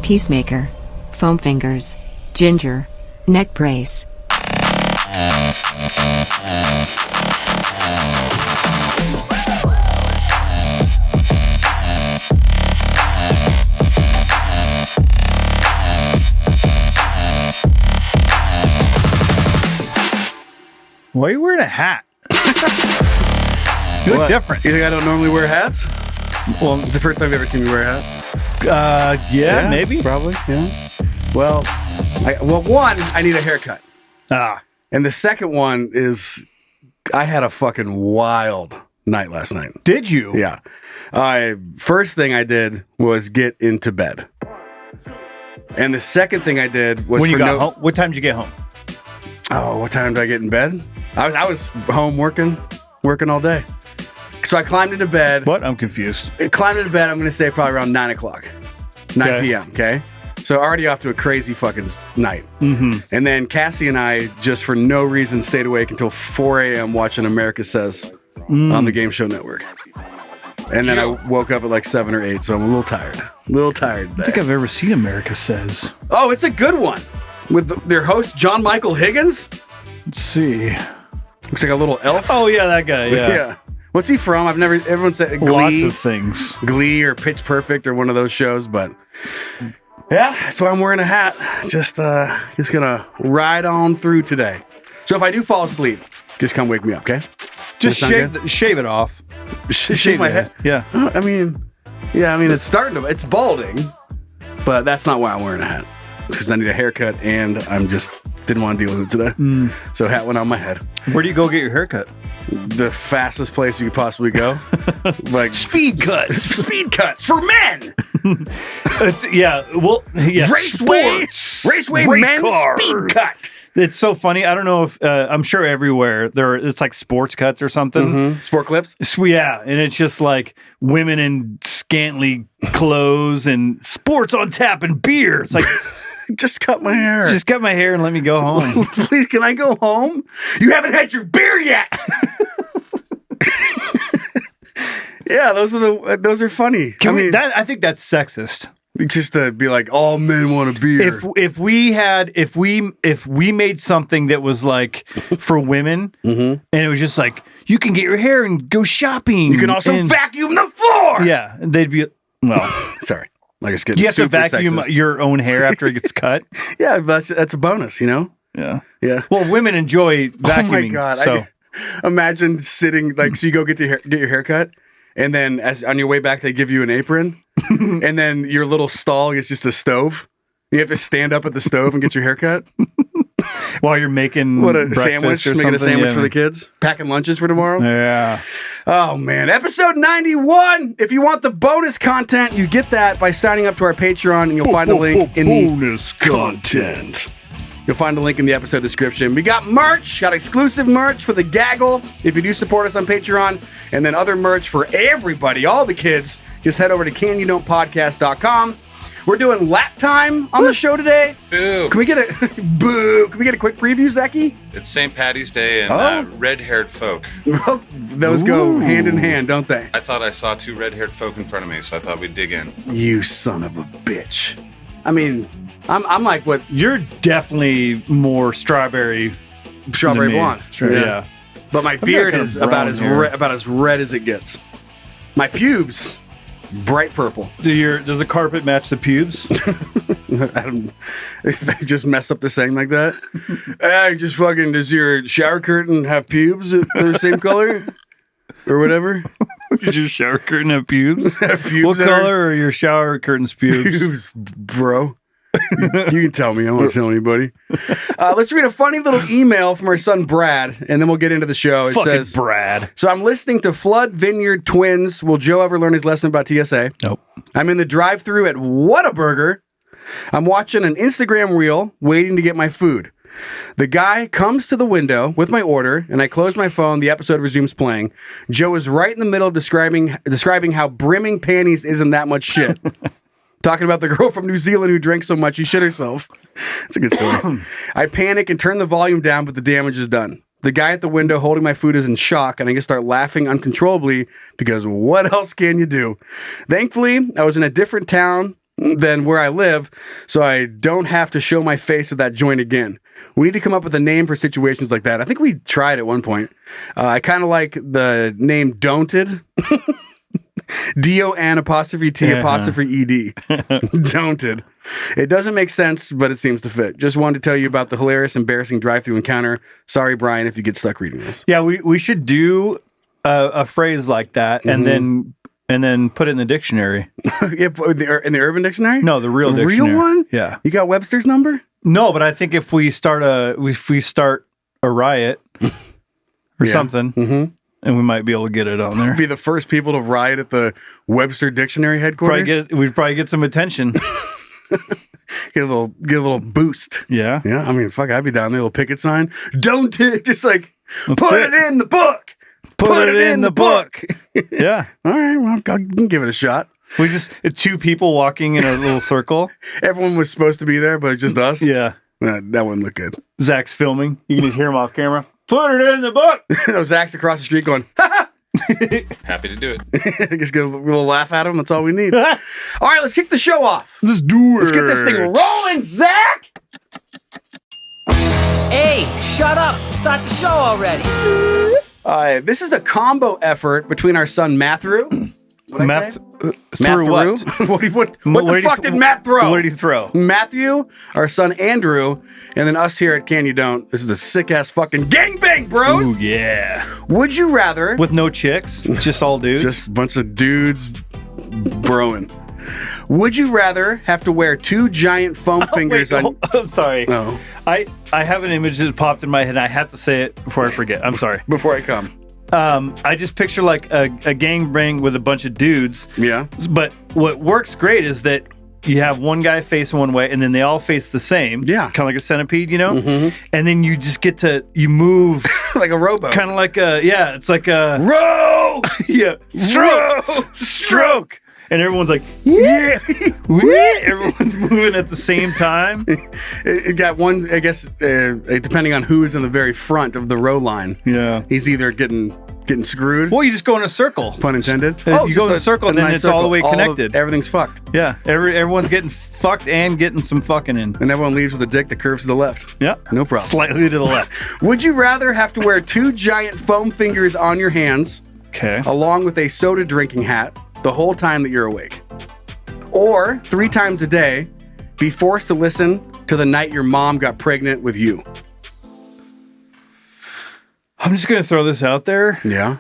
Peacemaker, foam fingers, ginger, neck brace. Why are you wearing a hat? You look different. You think I don't normally wear hats? Well, it's the first time you've ever seen me wear a hat. Yeah, maybe. Probably, yeah. Well, one, I need a haircut. And the second one is I had a fucking wild night last night. Did you? Yeah. First thing I did was get into bed. And the second thing I did was when you got home. What time did you get home? Oh, what time did I get in bed? I was home working all day. So I climbed into bed. What? I'm confused. I climbed into bed, I'm going to say probably around 9 o'clock. 9 p.m., okay? So already off to a crazy fucking night. Mm-hmm. And then Cassie and I, just for no reason, stayed awake until 4 a.m. watching America Says on the Game Show Network. And then I woke up at like 7 or 8, so I'm a little tired. I don't think I've ever seen America Says. Oh, it's a good one. With their host, John Michael Higgins. Let's see. Looks like a little elf. Oh, yeah, that guy, yeah. What's he from? Everyone said Glee. Lots of things. Glee or Pitch Perfect or one of those shows, but yeah, that's why I'm wearing a hat. Just gonna ride on through today. So if I do fall asleep, just come wake me up, okay? Just shave it off. Shave my head? Yeah. I mean, it's balding, but that's not why I'm wearing a hat. Because I need a haircut and I'm just didn't want to deal with it today. So hat went on my head. Where do you go get your haircut? The fastest place you could possibly go. Like speed cuts. Speed cuts for men. Raceway race men's cars. Speed cut. It's so funny. I don't know if I'm sure everywhere it's like sports cuts or something. Mm-hmm. Sport clips. Yeah, and it's just like women in scantily clothes and sports on tap and beer. It's like just cut my hair. Just cut my hair and let me go home. Please, can I go home? You haven't had your beer yet. Yeah, those are funny. I think that's sexist. Just to be like, all men want a beer. If we made something that was like for women, and it was just like you can get your hair and go shopping. You can also vacuum the floor. Yeah, and they'd be sorry. Like it's you have to vacuum your own hair after it gets cut. Yeah, that's a bonus, you know. Yeah. Well, women enjoy vacuuming. Oh my god! So imagine sitting so you go get your haircut, and then as on your way back they give you an apron. And then your little stall is just a stove. You have to stand up at the stove and get your hair cut. While you're making sandwich, making a sandwich for the kids, packing lunches for tomorrow. Yeah. Oh man, episode 91. If you want the bonus content, you get that by signing up to our Patreon, and you'll find a link in the bonus content. You'll find a link in the episode description. We got merch, got exclusive merch for the gaggle if you do support us on Patreon, and then other merch for everybody, all the kids. Just head over to canyouDon'tPodcast.com. We're doing lap time on the show today. Boo. Can we get a boo? Can we get a quick preview, Zachy? It's St. Patty's Day and red-haired folk. Those go hand in hand, don't they? I thought I saw two red-haired folk in front of me, so I thought we'd dig in. You son of a bitch. I mean, I'm like what? You're definitely more strawberry blonde. Yeah. But my beard is about as red as it gets. My pubes, bright purple. Does the carpet match the pubes? They just mess up the saying like that. Just fucking. Does your shower curtain have pubes that are the same color, or whatever? Does your shower curtain have pubes? Pubes what color are your shower curtains pubes? Pubes, bro. You can tell me. I won't tell anybody. Let's read a funny little email from our son Brad, and then we'll get into the show. It says, Brad. So I'm listening to Flood Vineyard Twins. Will Joe ever learn his lesson about TSA? Nope. I'm in the drive-thru at Whataburger. I'm watching an Instagram reel, waiting to get my food. The guy comes to the window with my order, and I close my phone. The episode resumes playing. Joe is right in the middle of describing how brimming panties isn't that much shit. Talking about the girl from New Zealand who drank so much she shit herself. It's a good story. I panic and turn the volume down, but the damage is done. The guy at the window holding my food is in shock, and I just start laughing uncontrollably because what else can you do? Thankfully, I was in a different town than where I live, so I don't have to show my face at that joint again. We need to come up with a name for situations like that. I think we tried at one point. I kind of like the name Don'ted. D-O-N''T''ED. Don'ted. It doesn't make sense, but it seems to fit. Just wanted to tell you about the hilarious, embarrassing drive-through encounter. Sorry, Brian, if you get stuck reading this. Yeah, we should do a phrase like that and then put it in the dictionary. In the Urban Dictionary? No, the real The dictionary. real one? Yeah. You got Webster's number? No, but I think if we start a riot or something, and we might be able to get it on there. Be the first people to riot at the Webster Dictionary headquarters. We'd probably get some attention. Get a little boost. Yeah. Yeah. I mean, fuck, I'd be down there, little picket sign. Don't just like Let's put do it in the book. Put it in the book. Yeah. All right. Well, I can give it a shot. We just two people walking in a little circle. Everyone was supposed to be there, but it's just us. Yeah. That wouldn't look good. Zach's filming. You can just hear him off camera. Put it in the book. Zach's across the street going, ha ha. Happy to do it. Just get a little laugh at him. That's all we need. All right, let's kick the show off. Let's do it. Let's get this thing rolling, Zach. Hey, shut up. Start the show already. This is a combo effort between our son Matthew. Math Through what? what the fuck did Matt throw? What did he throw? Matthew, our son Andrew, and then us here at Can You Don't. This is a sick ass fucking gangbang, bros. Ooh, yeah. Would you rather With no chicks, just all dudes. just a bunch of dudes broing? Would you rather have to wear two giant foam fingers on? I'm sorry. Oh, I have an image that popped in my head. I have to say it before I forget. I'm sorry. before I come. I just picture like a gangbang with a bunch of dudes. Yeah. But what works great is that you have one guy facing one way and then they all face the same. Yeah. Kind of like a centipede, you know? Mm-hmm. And then you just you move. Like a rowboat. Kind of like it's like a. Row! Yeah. Stroke. And everyone's like, yeah. Everyone's moving at the same time. It got one, I guess, depending on who's in the very front of the row line. Yeah. He's either getting screwed. Well, you just go in a circle. Pun intended. You go in a circle and then it's all the way connected. Everything's fucked. Yeah. Everyone's getting fucked and getting some fucking in. And everyone leaves with a dick that curves to the left. Yeah. No problem. Slightly to the left. Would you rather have to wear two giant foam fingers on your hands, Okay. along with a soda drinking hat, the whole time that you're awake? Or 3 times a day, be forced to listen to the night your mom got pregnant with you? I'm just going to throw this out there. Yeah.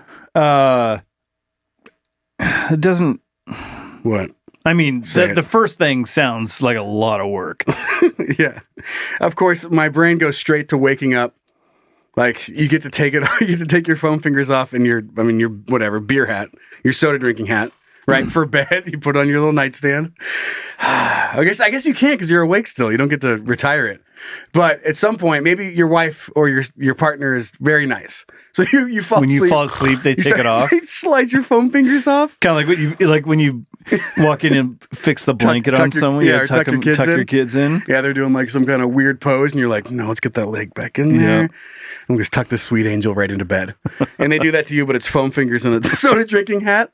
It doesn't. What? I mean, Say it. the first thing sounds like a lot of work. Yeah. Of course, my brain goes straight to waking up. Like, you get to take it, you get to take your foam fingers off and your whatever, beer hat, your soda drinking hat, right? For bed, you put it on your little nightstand. I guess you can't because you're awake still. You don't get to retire it. But at some point, maybe your wife or your partner is very nice. So you fall When asleep. you fall asleep, they take it off. They slide your foam fingers off. Kind of like when you walk in and fix the blanket on someone. or tuck your kids in. Yeah, they're doing like some kind of weird pose, and you're like, no, let's get that leg back in there. Yeah. And just tuck this sweet angel right into bed. And they do that to you, but it's foam fingers and a soda drinking hat.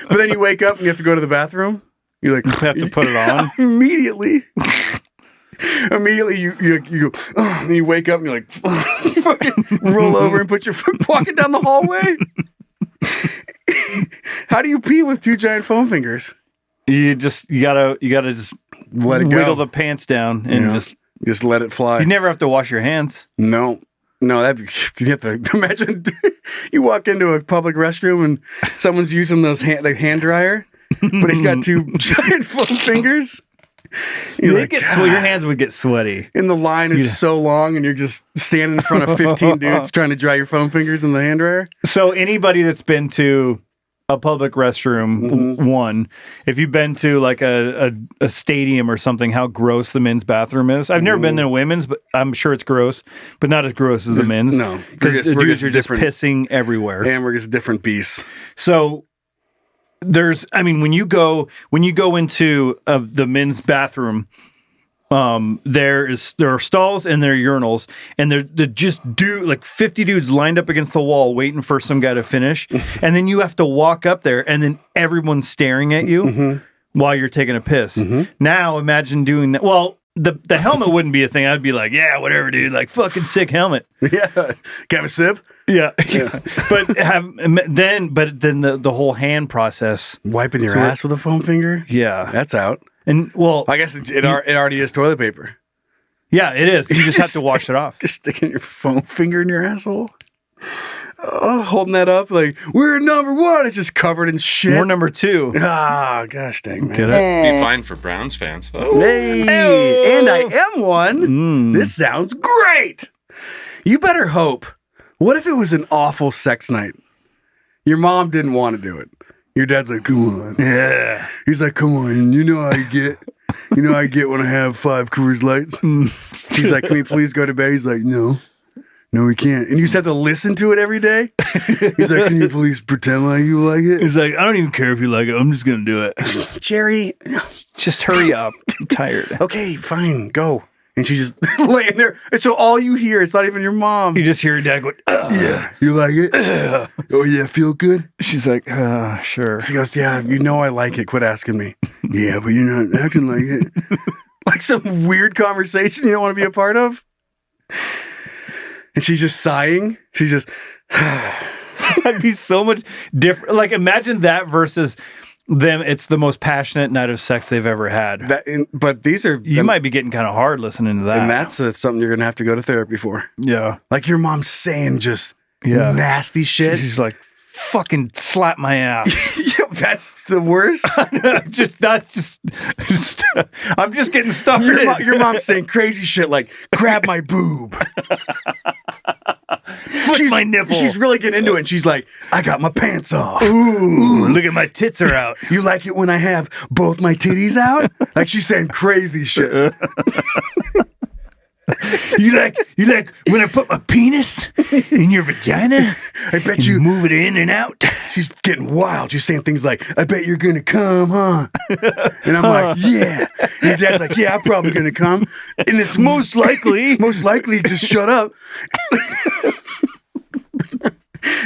But then you wake up and you have to go to the bathroom. You're like, You have to put it on. Immediately you go, oh, and you wake up and you're like, you fucking roll over and put your foot walking down the hallway. How do you pee with two giant foam fingers? You gotta just Let it go. wiggle the pants down and just let it fly. you never have to wash your hands. No, that'd be, you have to imagine you walk into a public restroom and someone's using those hand dryer, but he's got two giant foam fingers. You're like, Your hands would get sweaty. and the line is so long and you're just standing in front of 15 dudes trying to dry your foam fingers in the hand dryer. So anybody that's been to a public restroom, one, if you've been to like a stadium or something, how gross the men's bathroom is. I've never been to a women's, but I'm sure it's gross, but not as gross as the men's. No, because the we're dudes just are just different. pissing everywhere. And we're just different beasts. So when you go into the men's bathroom, there are stalls and there are urinals, and they're just like 50 dudes lined up against the wall waiting for some guy to finish, and then you have to walk up there, and then everyone's staring at you. while you're taking a piss. Mm-hmm. Now imagine doing that. Well, the helmet wouldn't be a thing. I'd be like, yeah, whatever, dude. Like, fucking sick helmet. Yeah. Can I have a sip? Yeah. but then the whole hand process. Wiping your ass with a foam finger? Yeah. That's out. And well, I guess it already is toilet paper. yeah, it is. You just have to wash it off. Just sticking your foam finger in your asshole. Oh, holding that up like, we're number one. It's just covered in shit. We're number 2. Ah, gosh dang, man. Get it? Be fine for Browns fans. Oh. Hey, and I am one. This sounds great. You better hope. What if it was an awful sex night? Your mom didn't want to do it. Your dad's like, come on. Yeah. He's like, come on. You know how I get. You know how I get when I have 5 Coors Lights? She's like, can we please go to bed? He's like, no. No, we can't. And you just have to listen to it every day? He's like, can you please pretend like you like it? He's like, I don't even care if you like it. I'm just going to do it. Jerry. Just hurry up. I'm tired. Okay, fine. Go. And she's just laying there. And so all you hear, it's not even your mom. You just hear your dad go, Yeah. You like it? Oh, yeah. Feel good? She's like, sure. She goes, yeah, you know I like it. Quit asking me. Yeah, but you're not acting like it. Like some weird conversation you don't want to be a part of. And she's just sighing. She's just... That'd be so much different. Like, imagine that versus them. It's the most passionate night of sex they've ever had. But these are... You might be getting kind of hard listening to that. And that's something you're going to have to go to therapy for. Yeah. Like your mom's saying just Yeah. nasty shit. She's like, fucking slap my ass. Yeah, that's the worst. I'm just getting started. Your mom's saying crazy shit like, grab my boob. Flick my nipple. She's really getting into it. And she's like, I got my pants off. Ooh, look at my tits are out. You like it when I have both my titties out? Like she's saying crazy shit. You like when I put my penis in your vagina? I bet you move it in and out. She's getting wild. She's saying things like, I bet you're gonna come, huh? And I'm like, yeah. And your dad's like, yeah, I'm probably gonna come. And it's Most likely. most likely, just shut up.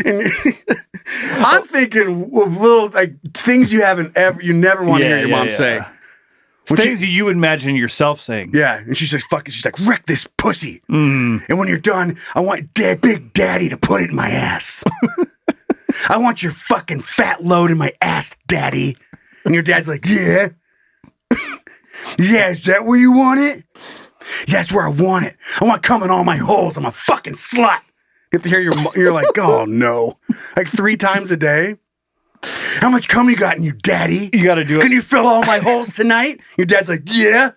And I'm thinking of little like things you never want to hear your mom say. Things you would imagine yourself saying. Yeah, and she's just fucking. She's like, wreck this pussy. And when you're done, I want Big Daddy to put it in my ass. I want your fucking fat load in my ass, Daddy. And your dad's like, yeah. Yeah, is that where you want it? Yeah, that's where I want it. I want cum in all my holes. I'm a fucking slut. You have to hear you're like, oh no. Like 3 times a day. How much cum you got in you, Daddy? You got to do it. Can you fill all my holes tonight? Your dad's like, yeah,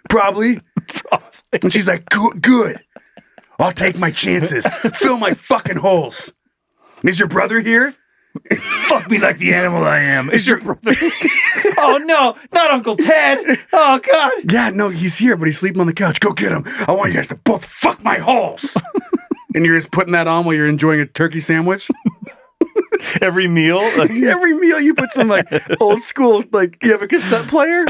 probably. And she's like, good. I'll take my chances. Fill my fucking holes. Is your brother here? Fuck me like the animal I am. Is your brother? Oh no, not Uncle Ted. Oh God. Yeah, no, he's here, but he's sleeping on the couch. Go get him. I want you guys to both fuck my holes. And you're just putting that on while you're enjoying a turkey sandwich? Every meal? Every meal you put some like old school, like you have a cassette player?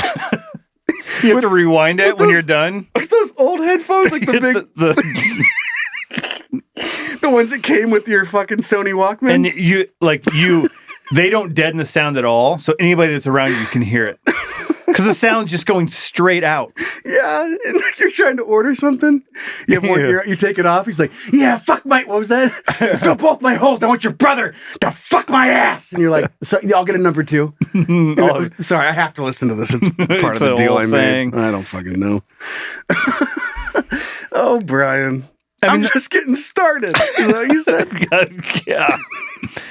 You have to rewind it when you're done? Like those old headphones, like the big... The ones that came with your fucking Sony Walkman? And they don't deaden the sound at all, so anybody that's around you can hear it. Because the sound's just going straight out. Yeah, and like you're trying to order something. You have you take it off. He's like, yeah, fuck what was that? Fill both my holes. I want your brother to fuck my ass. And you're like, so, I'll get a number 2. Sorry, I have to listen to this. It's part of the deal I made. I don't fucking know. Oh, Brian. I'm just getting started. Is that what you said? Yeah.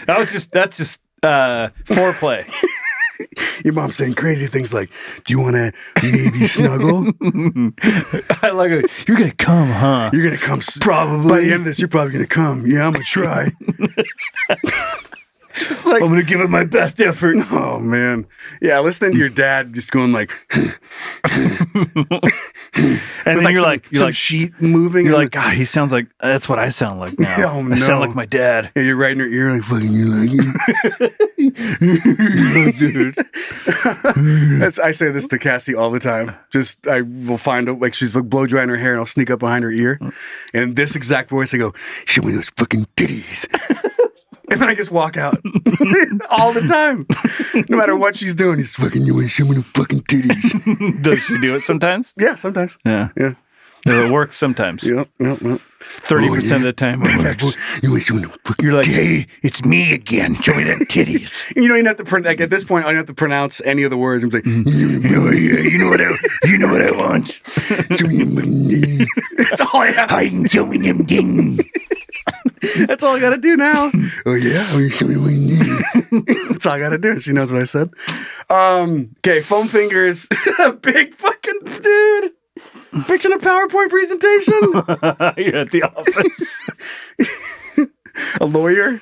That's just foreplay. Your mom's saying crazy things like, do you want to maybe snuggle? I like it. You're going to come, huh? You're going to come. Probably. By the end of this, you're probably going to come. Yeah, I'm going to try. Just like, I'm going to give it my best effort. Oh, man. Yeah, listening to your dad just going like... And then you're like sheet moving. You're like, God, he sounds like, that's what I sound like now. Oh, no. I sound like my dad. Yeah, you're right in her ear like, fucking you like it? I say this to Cassie all the time. Just, I will find, like, she's blow drying her hair and I'll sneak up behind her ear. And in this exact voice, I go, show me those fucking titties. And then I just walk out all the time. No matter what she's doing, he's fucking, you ain't showing the fucking titties. Does she do it sometimes? Yeah, sometimes. Yeah. Yeah. Does it work sometimes? Yep. 30% of the time it works. You ain't showing the fucking You're like, hey, it's me again. Show me that titties. You don't even have to like at this point, I don't have to pronounce any of the words. I'm like, you know what I want. that's all I have. I'm showing them things. That's all I got to do now. Oh yeah, show me what you need. That's all I got to do. She knows what I said. Okay, foam fingers, big fucking dude. Picture a PowerPoint presentation. You're at the office. A lawyer,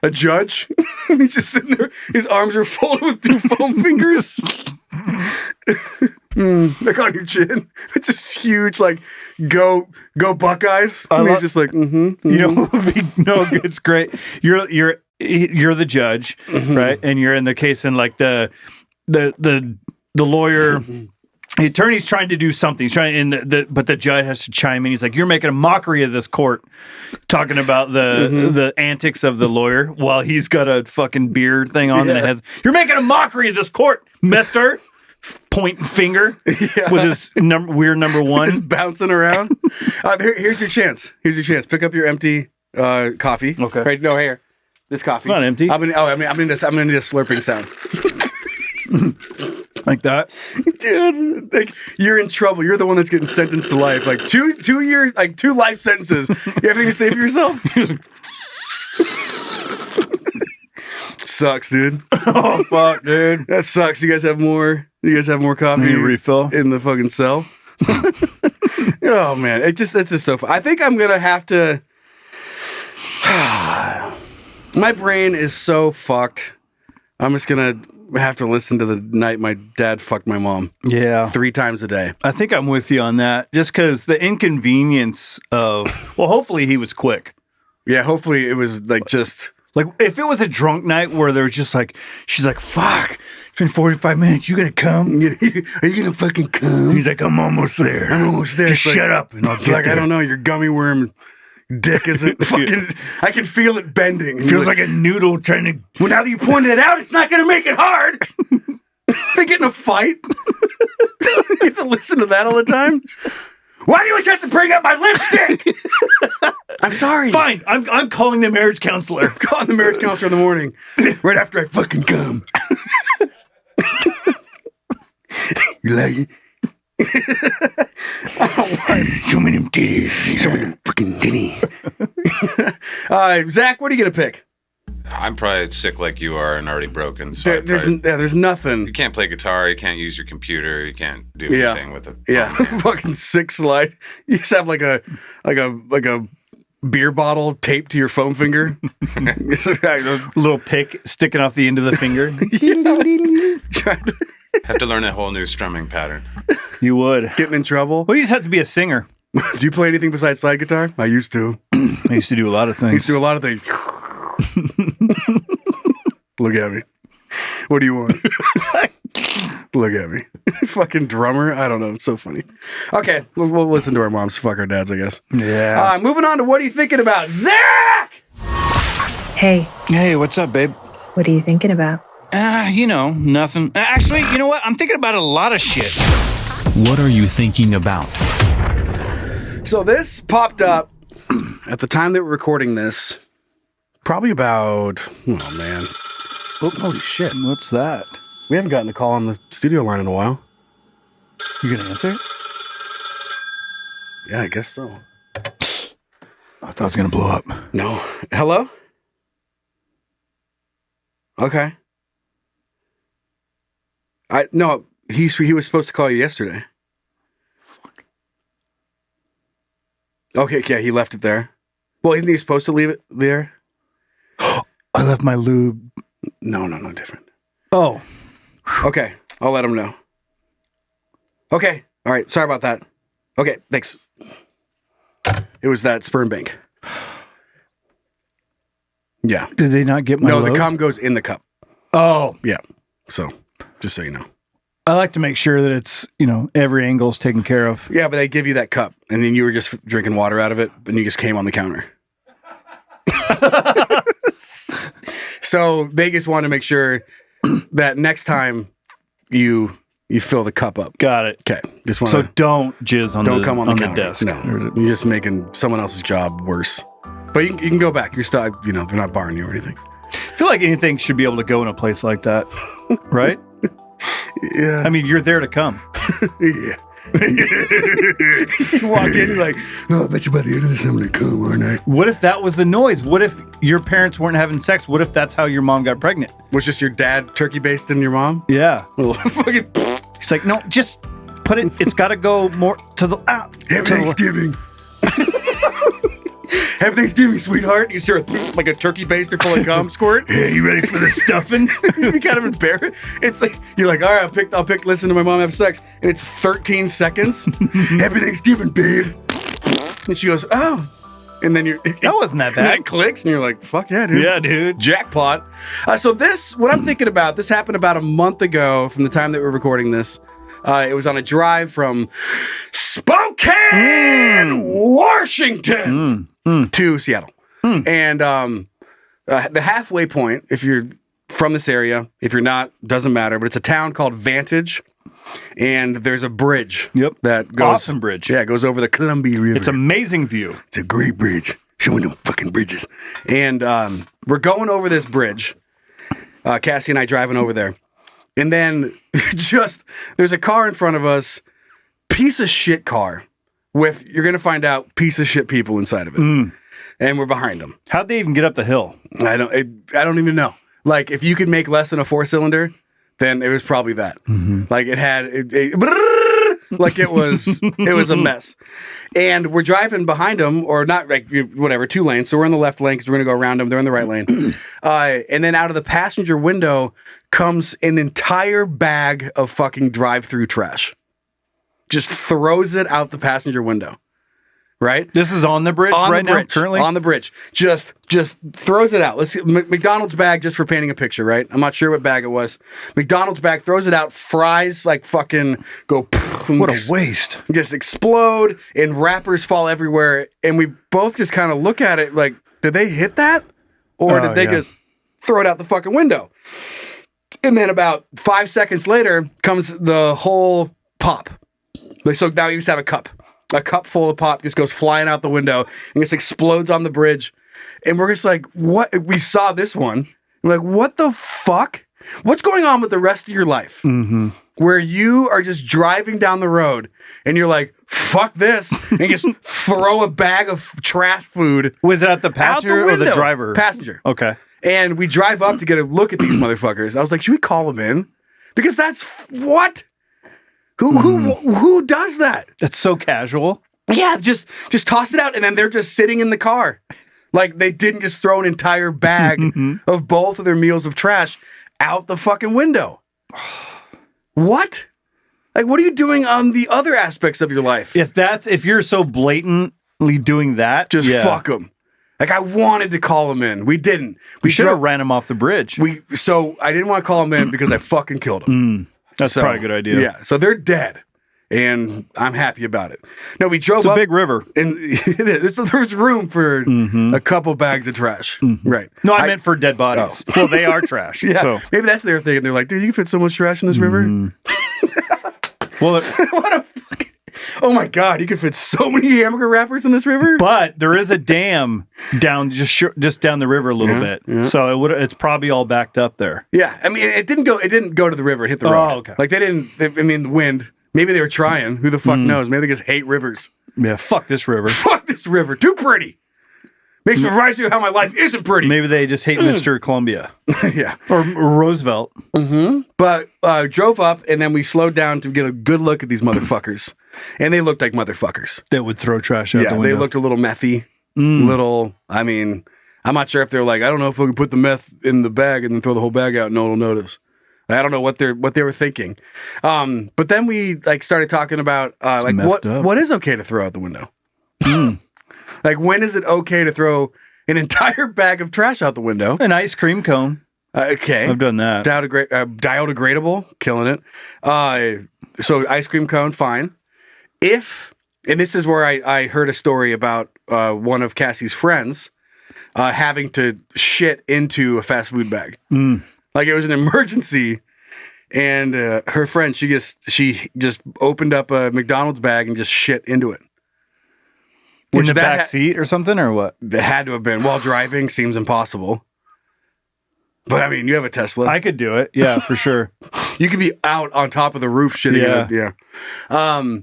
a judge. He's just sitting there. His arms are folded with 2 foam fingers. Like on your chin. It's just huge, like go Buckeyes. And he's just like, You know, it's great. You're the judge, right? And you're in the case, and like the lawyer. The attorney's trying to do something. He's trying, but the judge has to chime in. He's like, "You're making a mockery of this court," talking about the antics of the lawyer while he's got a fucking beer thing on and it has. You're making a mockery of this court, Mister. Pointing finger with his weird number 1, just bouncing around. Here's your chance. Pick up your empty coffee. Okay. Right? No, here. This coffee. It's not empty. I'm gonna need a slurping sound. Like that, dude. Like you're in trouble. You're the one that's getting sentenced to life. Like 2 years, like 2 life sentences. You have anything to say for yourself? Sucks, dude. Oh fuck, dude. That sucks. You guys have more coffee? Need a refill in the fucking cell? Oh man, it's just so fun. I think I'm gonna have to. My brain is so fucked. I'm just gonna have to listen to the night my dad fucked my mom. Yeah. 3 times a day. I think I'm with you on that. Just because the inconvenience of, well, hopefully he was quick. Yeah, hopefully it was like just. Like if it was a drunk night where they're just like, she's like, fuck, it's been 45 minutes. You gonna come? Are you gonna fucking come? He's like, I'm almost there. Just shut up and I'll get like, there. I don't know, your gummy worm dick isn't fucking. I can feel it bending. It feels like a noodle trying to. Well, now that you pointed it out, it's not going to make it hard. They get in a fight. You have to listen to that all the time. Why do you always have to bring up my lipstick? I'm sorry. Fine. I'm calling the marriage counselor. I'm calling the marriage counselor in the morning, right after I fucking come. You like it? Show me them titties. Show me them fucking titties. Zach, what are you gonna pick? I'm probably sick like you are and already broken. So there's nothing. You can't play guitar. You can't use your computer. You can't do anything with it. Yeah, fucking sick slide. You just have like a beer bottle taped to your foam finger. A little pick sticking off the end of the finger. Have to learn a whole new strumming pattern. You would. Getting in trouble? Well, you just have to be a singer. Do you play anything besides slide guitar? I used to. I used to do a lot of things. Look at me. What do you want? Look at me. Fucking drummer. I don't know. It's so funny. Okay. We'll listen to our moms. Fuck our dads, I guess. Yeah. Moving on to what are you thinking about? Zach! Hey, Hey, what's up, babe? what are you thinking about? Nothing. Actually, you know what? I'm thinking about a lot of shit. What are you thinking about? So this popped up at the time that we're recording this. Probably about, oh man. Oh, holy shit. What's that? We haven't gotten a call on the studio line in a while. You gonna answer it? Yeah, I guess so. I thought it was gonna blow up. No. Hello? Okay. No, he was supposed to call you yesterday. Okay, yeah, he left it there. Well, isn't he supposed to leave it there? I left my lube. No, different. Oh. Okay, I'll let him know. Okay, all right, sorry about that. Okay, thanks. It was that sperm bank. Yeah. Did they not get my No, load? the cum goes in the cup. Oh. Yeah, so just so you know. I like to make sure that it's, every angle's taken care of. Yeah, but they give you that cup, and then you were just drinking water out of it, and you just came on the counter. So Vegas wanted to make sure that next time you fill the cup up. Got it. Okay. Just want So don't jizz on don't the come on the counter. desk. No, you're just making someone else's job worse. But you can go back. You're still, they're not barring you or anything. I feel like anything should be able to go in a place like that, right? Yeah. I mean, you're there to come. Yeah. You walk in, you're like, no, I bet you by the end of this I'm gonna come, aren't I? What if that was the noise? What if your parents weren't having sex? What if that's how your mom got pregnant? Was just your dad turkey based and your mom? Yeah. Fucking He's like, no, just put it. It's got to go more to the. Happy Thanksgiving. Happy Thanksgiving, sweetheart. You sure like a turkey baster full of cum squirt? Hey, you ready for the stuffing? You kind of embarrassed. It's like you're like, all right, I'll pick. Listen to my mom have sex, and it's 13 seconds. Happy Thanksgiving, babe. And she goes, oh, and then That wasn't that and then bad. it clicks, and you're like, fuck yeah, dude. Yeah, dude. Jackpot. So what I'm thinking about, this happened about a month ago from the time that we're recording this. It was on a drive from Spokane, Washington to Seattle. And the halfway point, if you're from this area, if you're not, doesn't matter, but it's a town called Vantage. And there's a bridge. Yep. That goes. Awesome bridge. Yeah, it goes over the Columbia River. It's amazing view. It's a great bridge. Showing them fucking bridges. And we're going over this bridge. Cassie and I driving over there. And then there's a car in front of us, piece of shit car with, you're going to find out, piece of shit people inside of it. And we're behind them. How'd they even get up the hill? I don't even know. Like, if you could make less than a 4-cylinder, then it was probably that. Like it was a mess. And we're driving behind them, or not, like, whatever, 2 lanes. So we're in the left lane because we're going to go around them. They're in the right lane. And then out of the passenger window comes an entire bag of fucking drive-through trash. Just throws it out the passenger window. Right? This is on the bridge now, currently? On the bridge. Just throws it out. Let's see. McDonald's bag, just for painting a picture, right? I'm not sure what bag it was. McDonald's bag, throws it out, fries like fucking go. What a waste. Just explode, and wrappers fall everywhere. And we both just kind of look at it like, did they hit that? Or did they just throw it out the fucking window? And then about 5 seconds later comes the whole pop. Like, so now you just have a cup. A cup full of pop just goes flying out the window and just explodes on the bridge. And we're just like, what? We saw this one. We're like, what the fuck? What's going on with the rest of your life? Where you are just driving down the road and you're like, fuck this. And just throw a bag of trash food. Was it at the passenger or the driver? Passenger. Okay. And we drive up to get a look at these motherfuckers. I was like, should we call them in? Because that's what? Who does that? It's so casual. Yeah, just toss it out, and then they're just sitting in the car. Like, they didn't just throw an entire bag of both of their meals of trash out the fucking window. What? Like, what are you doing on the other aspects of your life? If you're so blatantly doing that, Just fuck them. Like, I wanted to call them in. We didn't. We should have ran them off the bridge. So I didn't want to call them in because I fucking killed them. That's probably a good idea. Yeah, so they're dead, and I'm happy about it. No, we drove It's a up, big river. and it is. There's room for a couple bags of trash. Right. No, I meant for dead bodies. Well, they are trash. Yeah, So. maybe that's their thing. They're like, dude, you can fit so much trash in this river. Well, What a fucking... Oh my God, you can fit so many hamburger wrappers in this river? but there is a dam down just down the river a little bit. Yeah. So it's probably all backed up there. Yeah, I mean, it didn't go to the river. It hit the road. Oh, okay. Like, the wind. Maybe they were trying. Who the fuck knows? Maybe they just hate rivers. Yeah, fuck this river. Fuck this river. Too pretty. Makes me realize how my life isn't pretty. Maybe they just hate Mr. Columbia. Yeah. Or Roosevelt. But drove up, and then we slowed down to get a good look at these motherfuckers. And they looked like motherfuckers. That would throw trash out the window. They looked a little methy. I mean, I'm not sure if they're like, I don't know if we can put the meth in the bag and then throw the whole bag out and no one will notice. I don't know what they were thinking. But then we started talking about what is okay to throw out the window. Like, when is it okay to throw an entire bag of trash out the window? An ice cream cone. Okay. I've done that. Biodegradable, killing it. So ice cream cone, fine. And this is where I heard a story about one of Cassie's friends having to shit into a fast food bag. Like it was an emergency. And her friend, she just opened up a McDonald's bag and just shit into it. In the back seat or something, or what? It had to have been. While driving seems impossible. But I mean, you have a Tesla. I could do it. Yeah, for sure. You could be out on top of the roof shitting in it. Yeah.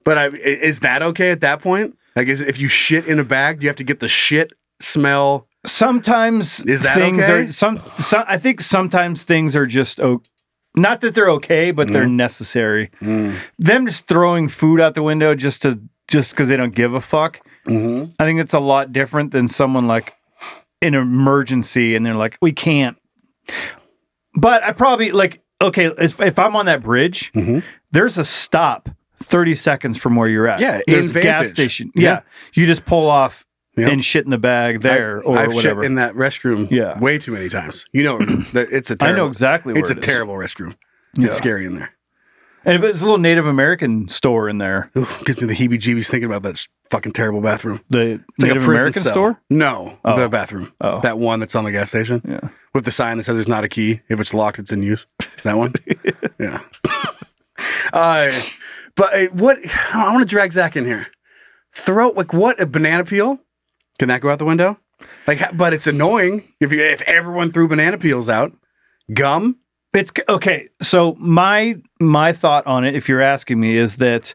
But is that okay at that point? Like, if you shit in a bag, do you have to get the shit smell? Sometimes is that things okay? I think sometimes things are just not that they're okay, but they're necessary. Them just throwing food out the window just because they don't give a fuck. I think it's a lot different than someone like in an emergency and they're like, we can't. But I probably like, okay, if I'm on that bridge, there's a stop 30 seconds from where you're at. Yeah, there's in a gas Vantage. station. Yeah. You just pull off and shit in the bag there or I've whatever. shit in that restroom way too many times. You know, it's a terrible, I know exactly where it's a it is. terrible restroom. It's scary in there. And it's a little Native American store in there. Ooh, gives me the heebie-jeebies tking about that fucking terrible bathroom. The It's like Native a prison American cell. store? No, the bathroom. Oh. That one that's on the gas station. Yeah. With the sign that says there's not a key. If it's locked, it's in use. That one? Yeah. But what... I want to drag Zach in here. What, a banana peel? Can that go out the window? Like, but it's annoying if everyone threw banana peels out. Gum? It's okay. So my thought on it, if you're asking me, is that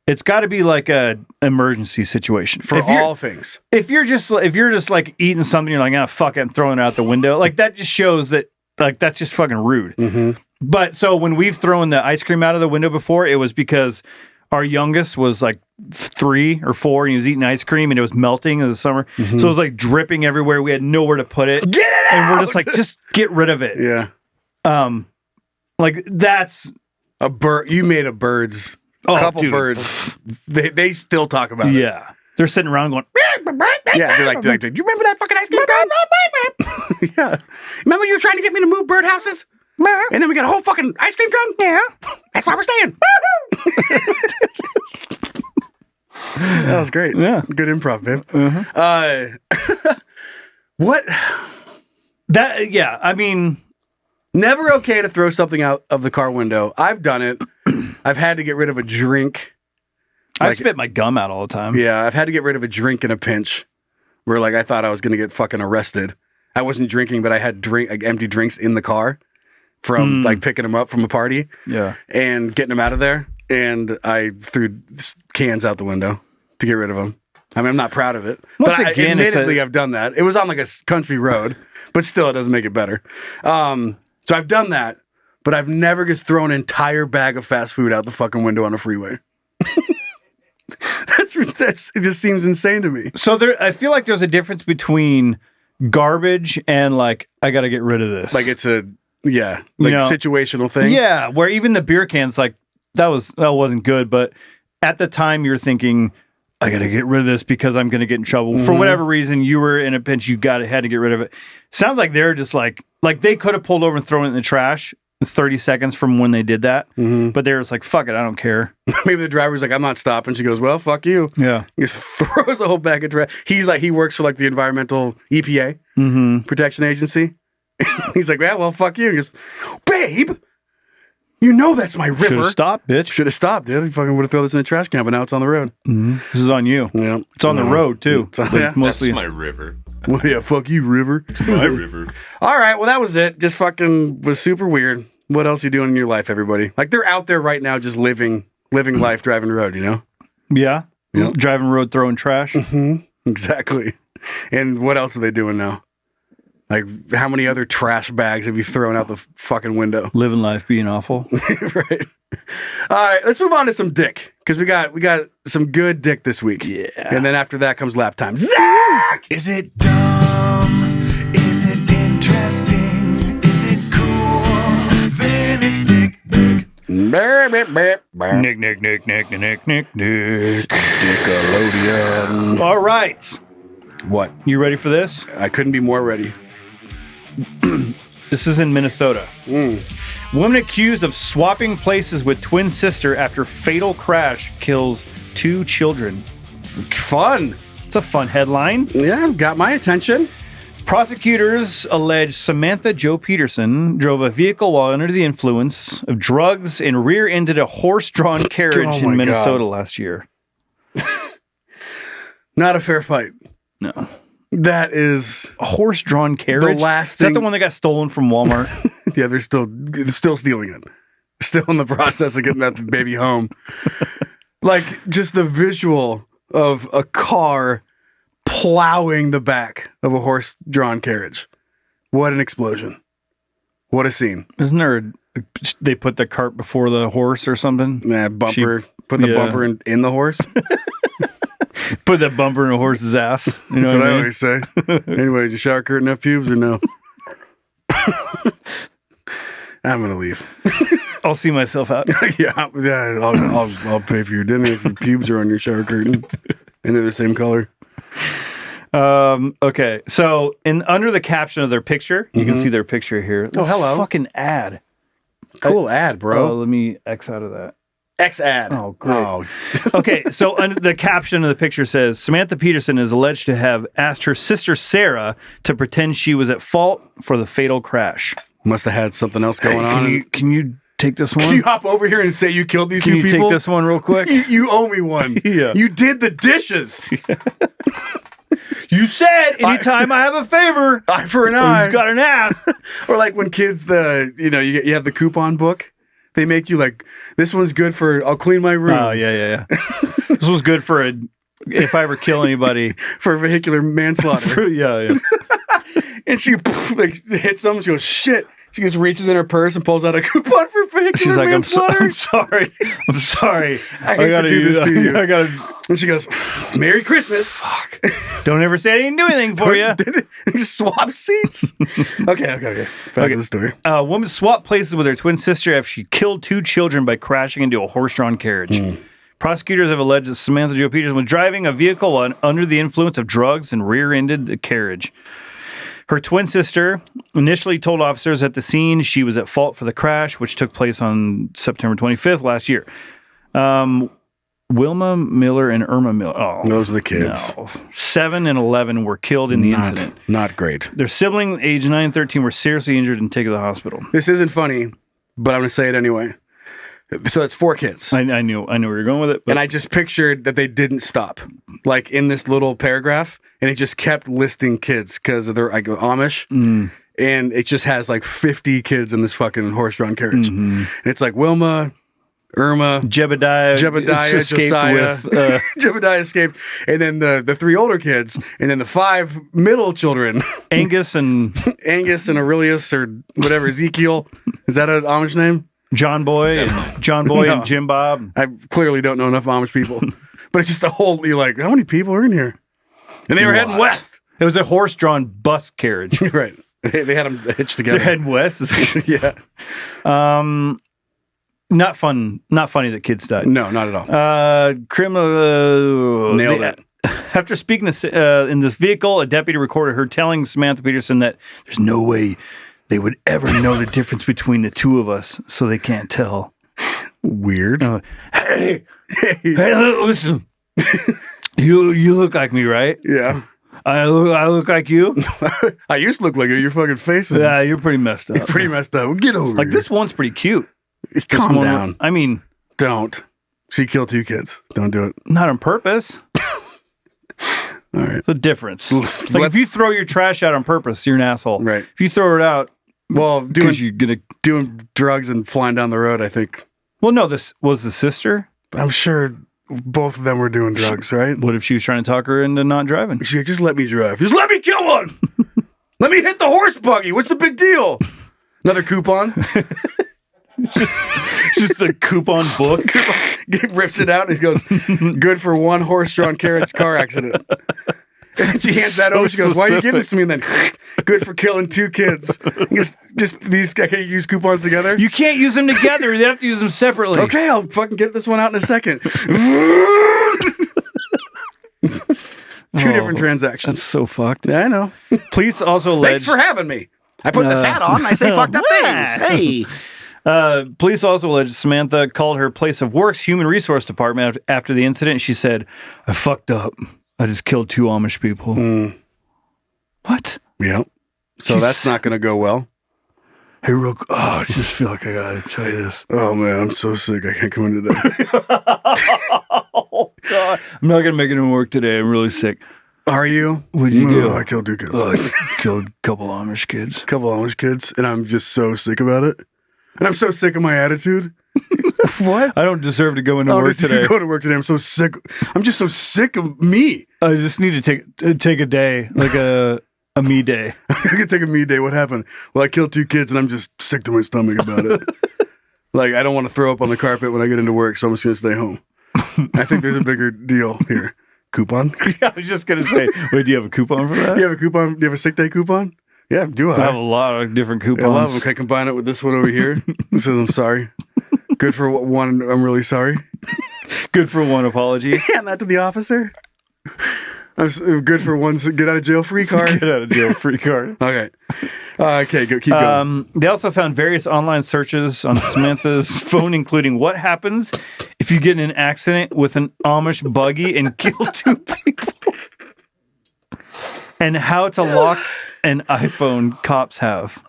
it's got to be like a emergency situation For all things. If you're just like eating something, you're like, fuck it, I'm throwing it out the window. Like that just shows that like that's just fucking rude. But so when we've thrown the ice cream out of the window before, it was because our youngest was like 3 or 4 and he was eating ice cream and it was melting in the summer. So it was like dripping everywhere. We had nowhere to put it. Get it out! And we're just like, just get rid of it. Yeah. Like that's a bird. You made a birds. A couple birds. They still talk about it. Yeah. They're sitting around going, yeah. They're like, do you remember that fucking ice cream cone? Yeah. Remember you were trying to get me to move birdhouses? And then we got a whole fucking ice cream cone? Yeah. That's why we're staying. That was great. Yeah. Good improv, babe. What? that, yeah. I mean, never okay to throw something out of the car window. I've done it. I've had to get rid of a drink. I spit my gum out all the time. Yeah, I've had to get rid of a drink in a pinch where like I thought I was going to get fucking arrested. I wasn't drinking, but I had empty drinks in the car from like picking them up from a party. Yeah. And getting them out of there. And I threw cans out the window to get rid of them. I mean, I'm not proud of it. Once but again, admittedly, I've done that. It was on like a country road, but still, it doesn't make it better. So I've done that, but I've never just thrown an entire bag of fast food out the fucking window on a freeway. It just seems insane to me. So I feel like there's a difference between garbage and like, I got to get rid of this. Like it's situational thing. Yeah. Where even the beer cans, like that wasn't good, but at the time you're thinking, I got to get rid of this because I'm going to get in trouble. For whatever reason, you were in a pinch, had to get rid of it. Sounds like they're just like they could have pulled over and thrown it in the trash 30 seconds from when they did that. But they're just like, fuck it, I don't care. Maybe the driver's like, I'm not stopping. She goes, well, fuck you. Yeah. He just throws a whole bag of trash. He works for like the environmental EPA protection agency. He's like, yeah, well, fuck you. He goes, babe, you know that's my river. Should have stopped, bitch. Should have stopped, dude. You fucking would have thrown this in the trash can, but now it's on the road. This is on you. Yeah. It's on the road, too. That's my river. Well, yeah, fuck you, river. It's my river. All right, well, that was it. Just fucking was super weird. What else are you doing in your life, everybody? Like, they're out there right now just living life, driving the road, you know? Yeah. Yep. Driving road, throwing trash. Exactly. And what else are they doing now? Like, how many other trash bags have you thrown out the fucking window? Living life, being awful. Right. All right, let's move on to some dick, because we got some good dick this week. Yeah. And then after that comes lap time. Zach! Is it dumb? Is it interesting? Is it cool? Then it's dick. Nick. Nickelodeon. All right. What? You ready for this? I couldn't be more ready. This is in Minnesota. Woman accused of swapping places with twin sister after fatal crash kills 2 children. Fun. It's a fun headline. Yeah, got my attention. Prosecutors allege Samantha Jo Peterson drove a vehicle while under the influence of drugs and rear-ended a horse-drawn carriage in Minnesota last year. Not a fair fight. No. That is a horse-drawn carriage? The last Is that the one that got stolen from Walmart? Yeah, they're still stealing it. Still in the process of getting that baby home. Like, just the visual of a car plowing the back of a horse-drawn carriage. What an explosion. What a scene. Isn't there they put the cart before the horse or something? Nah, bumper. Put the bumper in the horse. Put that bumper in a horse's ass. You know That's what I mean? always say. Anyways, your shower curtain have pubes or no? I'm going to leave. I'll see myself out. yeah, I'll pay for your dinner if your pubes are on your shower curtain and they're the same color. Okay, so under the caption of their picture, you can see their picture here. Oh, hello. Fucking ad. Cool ad, bro. Let me X out of that. X ad. Oh, great. Okay, so under the caption of the picture says, Samantha Peterson is alleged to have asked her sister Sarah to pretend she was at fault for the fatal crash. Must have had something else going on. Can you take this one? Can you hop over here and say you killed these two people? Can you take this one real quick? You owe me one. Yeah. You did the dishes. You said anytime I have a favor, eye for an eye. You got an ass. Or like when kids, you have the coupon book. They make you like, this one's good for, I'll clean my room. Oh, yeah. This was good for if I ever kill anybody. For vehicular manslaughter. Yeah. And she hits someone. She goes, shit. She just reaches in her purse and pulls out a coupon for vehicular manslaughter. I'm sorry. I hate to do this to you. I gotta. And she goes, Merry Christmas. Fuck. Don't ever say I didn't do anything for you. Just swap seats. Okay. Back to the story. A woman swapped places with her twin sister after she killed 2 children by crashing into a horse-drawn carriage. Prosecutors have alleged that Samantha Jo Peterson was driving a vehicle under the influence of drugs and rear-ended the carriage. Her twin sister initially told officers at the scene she was at fault for the crash, which took place on September 25th last year. Wilma Miller and Irma Miller. Oh, those are the kids. No. 7 and 11 were killed in the incident. Not great. Their sibling, aged 9 and 13, were seriously injured and taken to the hospital. This isn't funny, but I'm going to say it anyway. So it's 4 kids. I knew where you're going with it. And I just pictured that they didn't stop. Like in this little paragraph, and it just kept listing kids because they're like Amish. And it just has like 50 kids in this fucking horse-drawn carriage. And it's like Wilma, Irma, Jebediah Josiah. Jebediah escaped. And then the 3 older kids. And then the 5 middle children. Angus and Aurelius or whatever. Ezekiel. Is that an Amish name? John Boy and Jim Bob. I clearly don't know enough Amish people. But it's just a whole, you're like, how many people are in here? And they were heading west. It was a horse-drawn bus carriage. Right. They had them hitched together. They're heading west. Yeah. Not fun. Not funny that kids died. No, not at all. Criminal. Nailed it. After speaking in this vehicle, a deputy recorded her telling Samantha Peterson that there's no way they would ever know the difference between the two of us, so they can't tell. Weird. Hey, listen. You look like me, right? Yeah. I look like you. I used to look like you. Your fucking face is. Yeah, you're pretty messed up. Pretty messed up. Get over like here. this one's pretty cute. Calm down. I mean, don't. She killed 2 kids. Don't do it. Not on purpose. All right. The difference. Like if you throw your trash out on purpose, you're an asshole. Right. If you throw it out, doing drugs and flying down the road, I think. Well, no, this was the sister. I'm sure both of them were doing drugs, right? What if she was trying to talk her into not driving? She's like, just let me drive. Just let me kill one. Let me hit the horse buggy. What's the big deal? Another coupon. Just a coupon book. He rips it out and he goes, good for 1 horse-drawn carriage car accident. And she hands that over. She goes, why are you giving this to me? And then, good for killing 2 kids. Just these, I can't use coupons together. You can't use them together. You have to use them separately. Okay, I'll fucking get this one out in a second. 2 different transactions. That's so fucked. Yeah, I know. Police also alleged... Thanks for having me. I put this hat on and I say fucked up things. Hey. Police also alleged Samantha called her place of work's human resource department after the incident. She said, I fucked up. I just killed 2 Amish people. What? Yep. So that's not going to go well. Hey, I just feel like I gotta tell you this. Oh man, I'm so sick. I can't come in today. Oh God, I'm not gonna make it to work today. I'm really sick. Are you? What'd you do? I killed 2 kids. I killed a couple Amish kids. Couple Amish kids, and I'm just so sick about it. And I'm so sick of my attitude. What? I don't deserve to go into work today. Go to work today. I'm so sick. I'm just so sick of me. I just need to take a day, like a me day. I could take a me day. What happened? Well, I killed 2 kids, and I'm just sick to my stomach about it. Like, I don't want to throw up on the carpet when I get into work, so I'm just going to stay home. I think there's a bigger deal here. Coupon? Yeah, I was just going to say, wait, do you have a coupon for that? Do you have a coupon? Do you have a sick day coupon? Yeah, do I? I have a lot of different coupons. Yeah, a lot of them. Can I combine it with this one over here? It says I'm sorry. Good for one, I'm really sorry. Good for one apology. Hand that to the officer. I'm good for one get out of jail free card. Get out of jail free card. Okay. Okay, keep going. They also found various online searches on Samantha's phone, including what happens if you get in an accident with an Amish buggy and kill 2 people, and how to lock an iPhone cops have.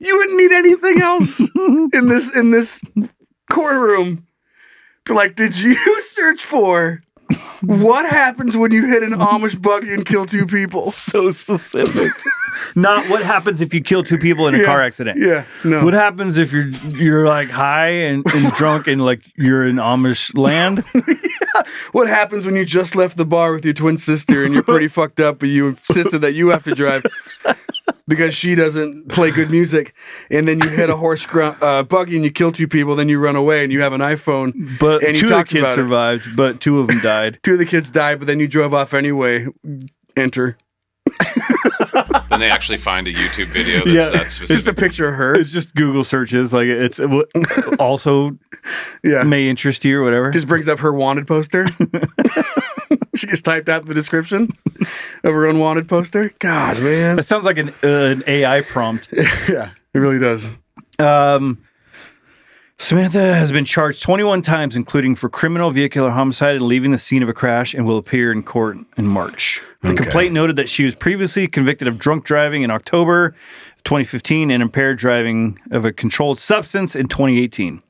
You wouldn't need anything else in this courtroom. Like, did you search for what happens when you hit an Amish buggy and kill 2 people? So specific. Not what happens if you kill 2 people in a car accident. Yeah, no. What happens if you're like high and drunk and like you're in Amish land? Yeah. What happens when you just left the bar with your twin sister and you're pretty fucked up, but you insisted that you have to drive because she doesn't play good music, and then you hit a horse buggy and you kill 2 people, then you run away and you have an iPhone. But and 2 of the kids survived, but 2 of them died. 2 of the kids died, but then you drove off anyway. Enter. Then they actually find a YouTube video that's specific. Just a picture of her. It's just Google searches. Like it's also may interest you or whatever. Just brings up her wanted poster. She just typed out the description of her unwanted poster. God, man. That sounds like an AI prompt. Yeah, it really does. Samantha has been charged 21 times, including for criminal vehicular homicide and leaving the scene of a crash, and will appear in court in March. The complaint noted that she was previously convicted of drunk driving in October 2015 and impaired driving of a controlled substance in 2018.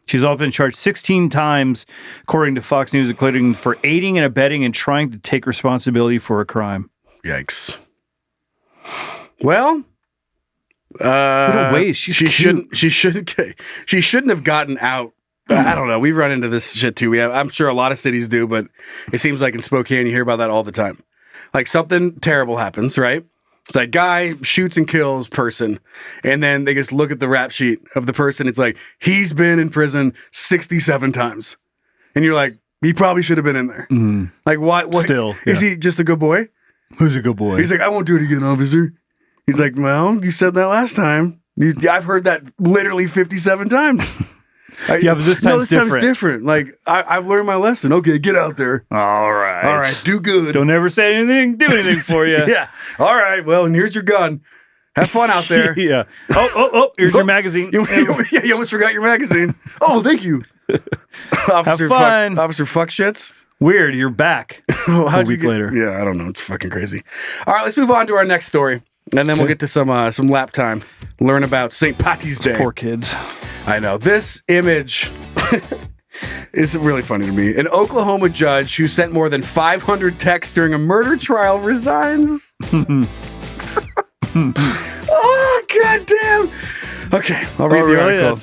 She's also been charged 16 times, according to Fox News, including for aiding and abetting and trying to take responsibility for a crime. Yikes. Well, what a waste. She shouldn't have gotten out. I don't know. We've run into this shit too. I'm sure a lot of cities do, but it seems like in Spokane you hear about that all the time. Like something terrible happens, right? It's like guy shoots and kills person, and then they just look at the rap sheet of the person. It's like he's been in prison 67 times, and you're like, he probably should have been in there. Mm. Like what? Still, is he just a good boy? Who's a good boy? He's like, I won't do it again, officer. He's like, well, you said that last time. I've heard that literally 57 times. Yeah, but this time's different. Like, I've learned my lesson. Okay, get out there. All right. Do good. Don't ever say anything, do anything for you. Yeah. All right, well, and here's your gun. Have fun out there. Yeah. Oh, here's your magazine. You almost forgot your magazine. Oh, thank you. Officer, have fun. Officer fuck shits. Weird, you're back a week later. Yeah, I don't know. It's fucking crazy. All right, let's move on to our next story. And then we'll get to some lap time. Learn about St. Patty's Day. Poor kids. I know. This image is really funny to me. An Oklahoma judge who sent more than 500 texts during a murder trial resigns. Oh, goddamn. Okay, I'll read the article.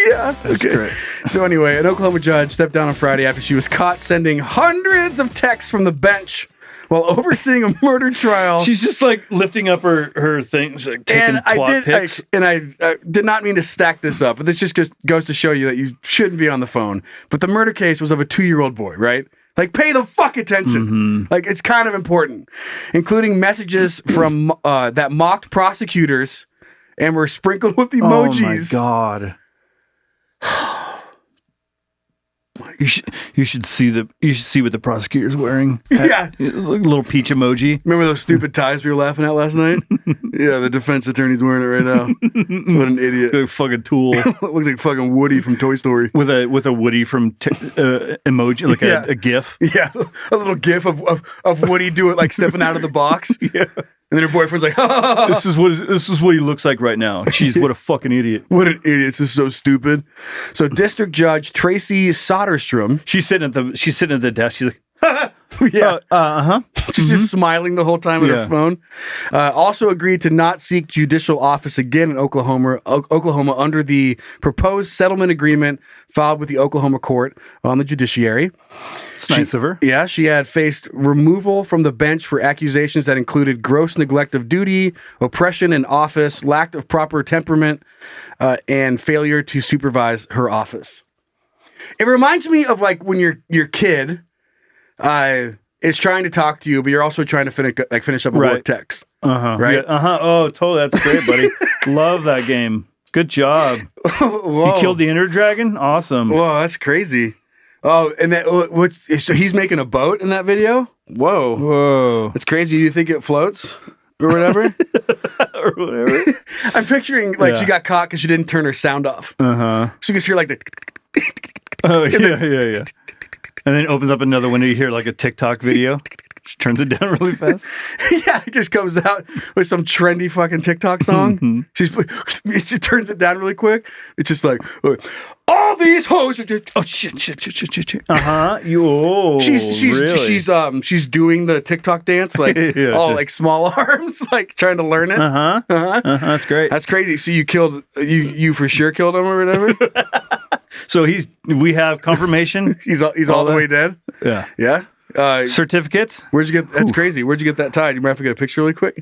Yeah. That's great. So anyway, an Oklahoma judge stepped down on Friday after she was caught sending hundreds of texts from the bench while overseeing a murder trial. She's just like lifting up her things, like taking twat pics. I did not mean to stack this up, but this just goes to show you that you shouldn't be on the phone. But the murder case was of a 2-year-old boy, right? Like, pay the fuck attention. Mm-hmm. Like, it's kind of important, including messages from that mocked prosecutors and were sprinkled with emojis. Oh my God. My You should see what the prosecutor's wearing. Yeah. Little peach emoji. Remember those stupid ties we were laughing at last night? Yeah, the defense attorney's wearing it right now. What an idiot. A fucking tool. Looks like fucking Woody from Toy Story. With a Woody from emoji, like a GIF. Yeah, a little GIF of Woody doing like stepping out of the box. Yeah. And then her boyfriend's like, ha. This is what he looks like right now. Jeez, what a fucking idiot. What an idiot. This is so stupid. So District Judge Tracy Soderstrom. She's sitting at the desk. She's like, yeah. Mm-hmm. She's just smiling the whole time with her phone. Also agreed to not seek judicial office again in Oklahoma under the proposed settlement agreement filed with the Oklahoma court on the judiciary. It's nice of her. Yeah, she had faced removal from the bench for accusations that included gross neglect of duty, oppression in office, lack of proper temperament, and failure to supervise her office. It reminds me of like when your kid is trying to talk to you, but you're also trying to finish up a work text. Right? Yeah, Oh, totally. That's great, buddy. Love that game. Good job. You killed the Ender Dragon? Awesome. Whoa, that's crazy. Oh, and that so he's making a boat in that video? Whoa. That's crazy. Do you think it floats? Or whatever? Or whatever. I'm picturing she got caught because she didn't turn her sound off. So you can hear like the Oh, yeah. And then it opens up another window. You hear like a TikTok video. She turns it down really fast. Yeah, it just comes out with some trendy fucking TikTok song. She turns it down really quick. It's just like, all these hoes. Oh shit. She's doing the TikTok dance like like small arms, like trying to learn it. That's great. That's crazy. So you for sure killed him or whatever. So we have confirmation. he's all the way dead. Yeah. Certificates. That's crazy. Where'd you get that tied? You might have to get a picture really quick.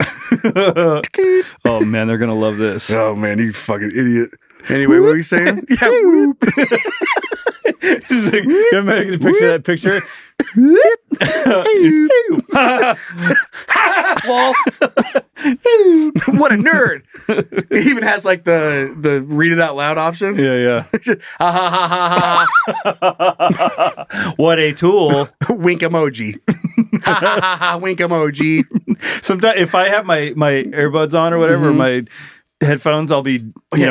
Oh man, they're gonna love this. Oh man, you fucking idiot. Anyway, what were you saying? Yeah. Like, you're making a picture of that picture. Lol. What a nerd. He even has like the read it out loud option. Yeah. What a tool. Wink emoji. Wink emoji. Sometimes if I have my earbuds on or whatever, my headphones, I'll be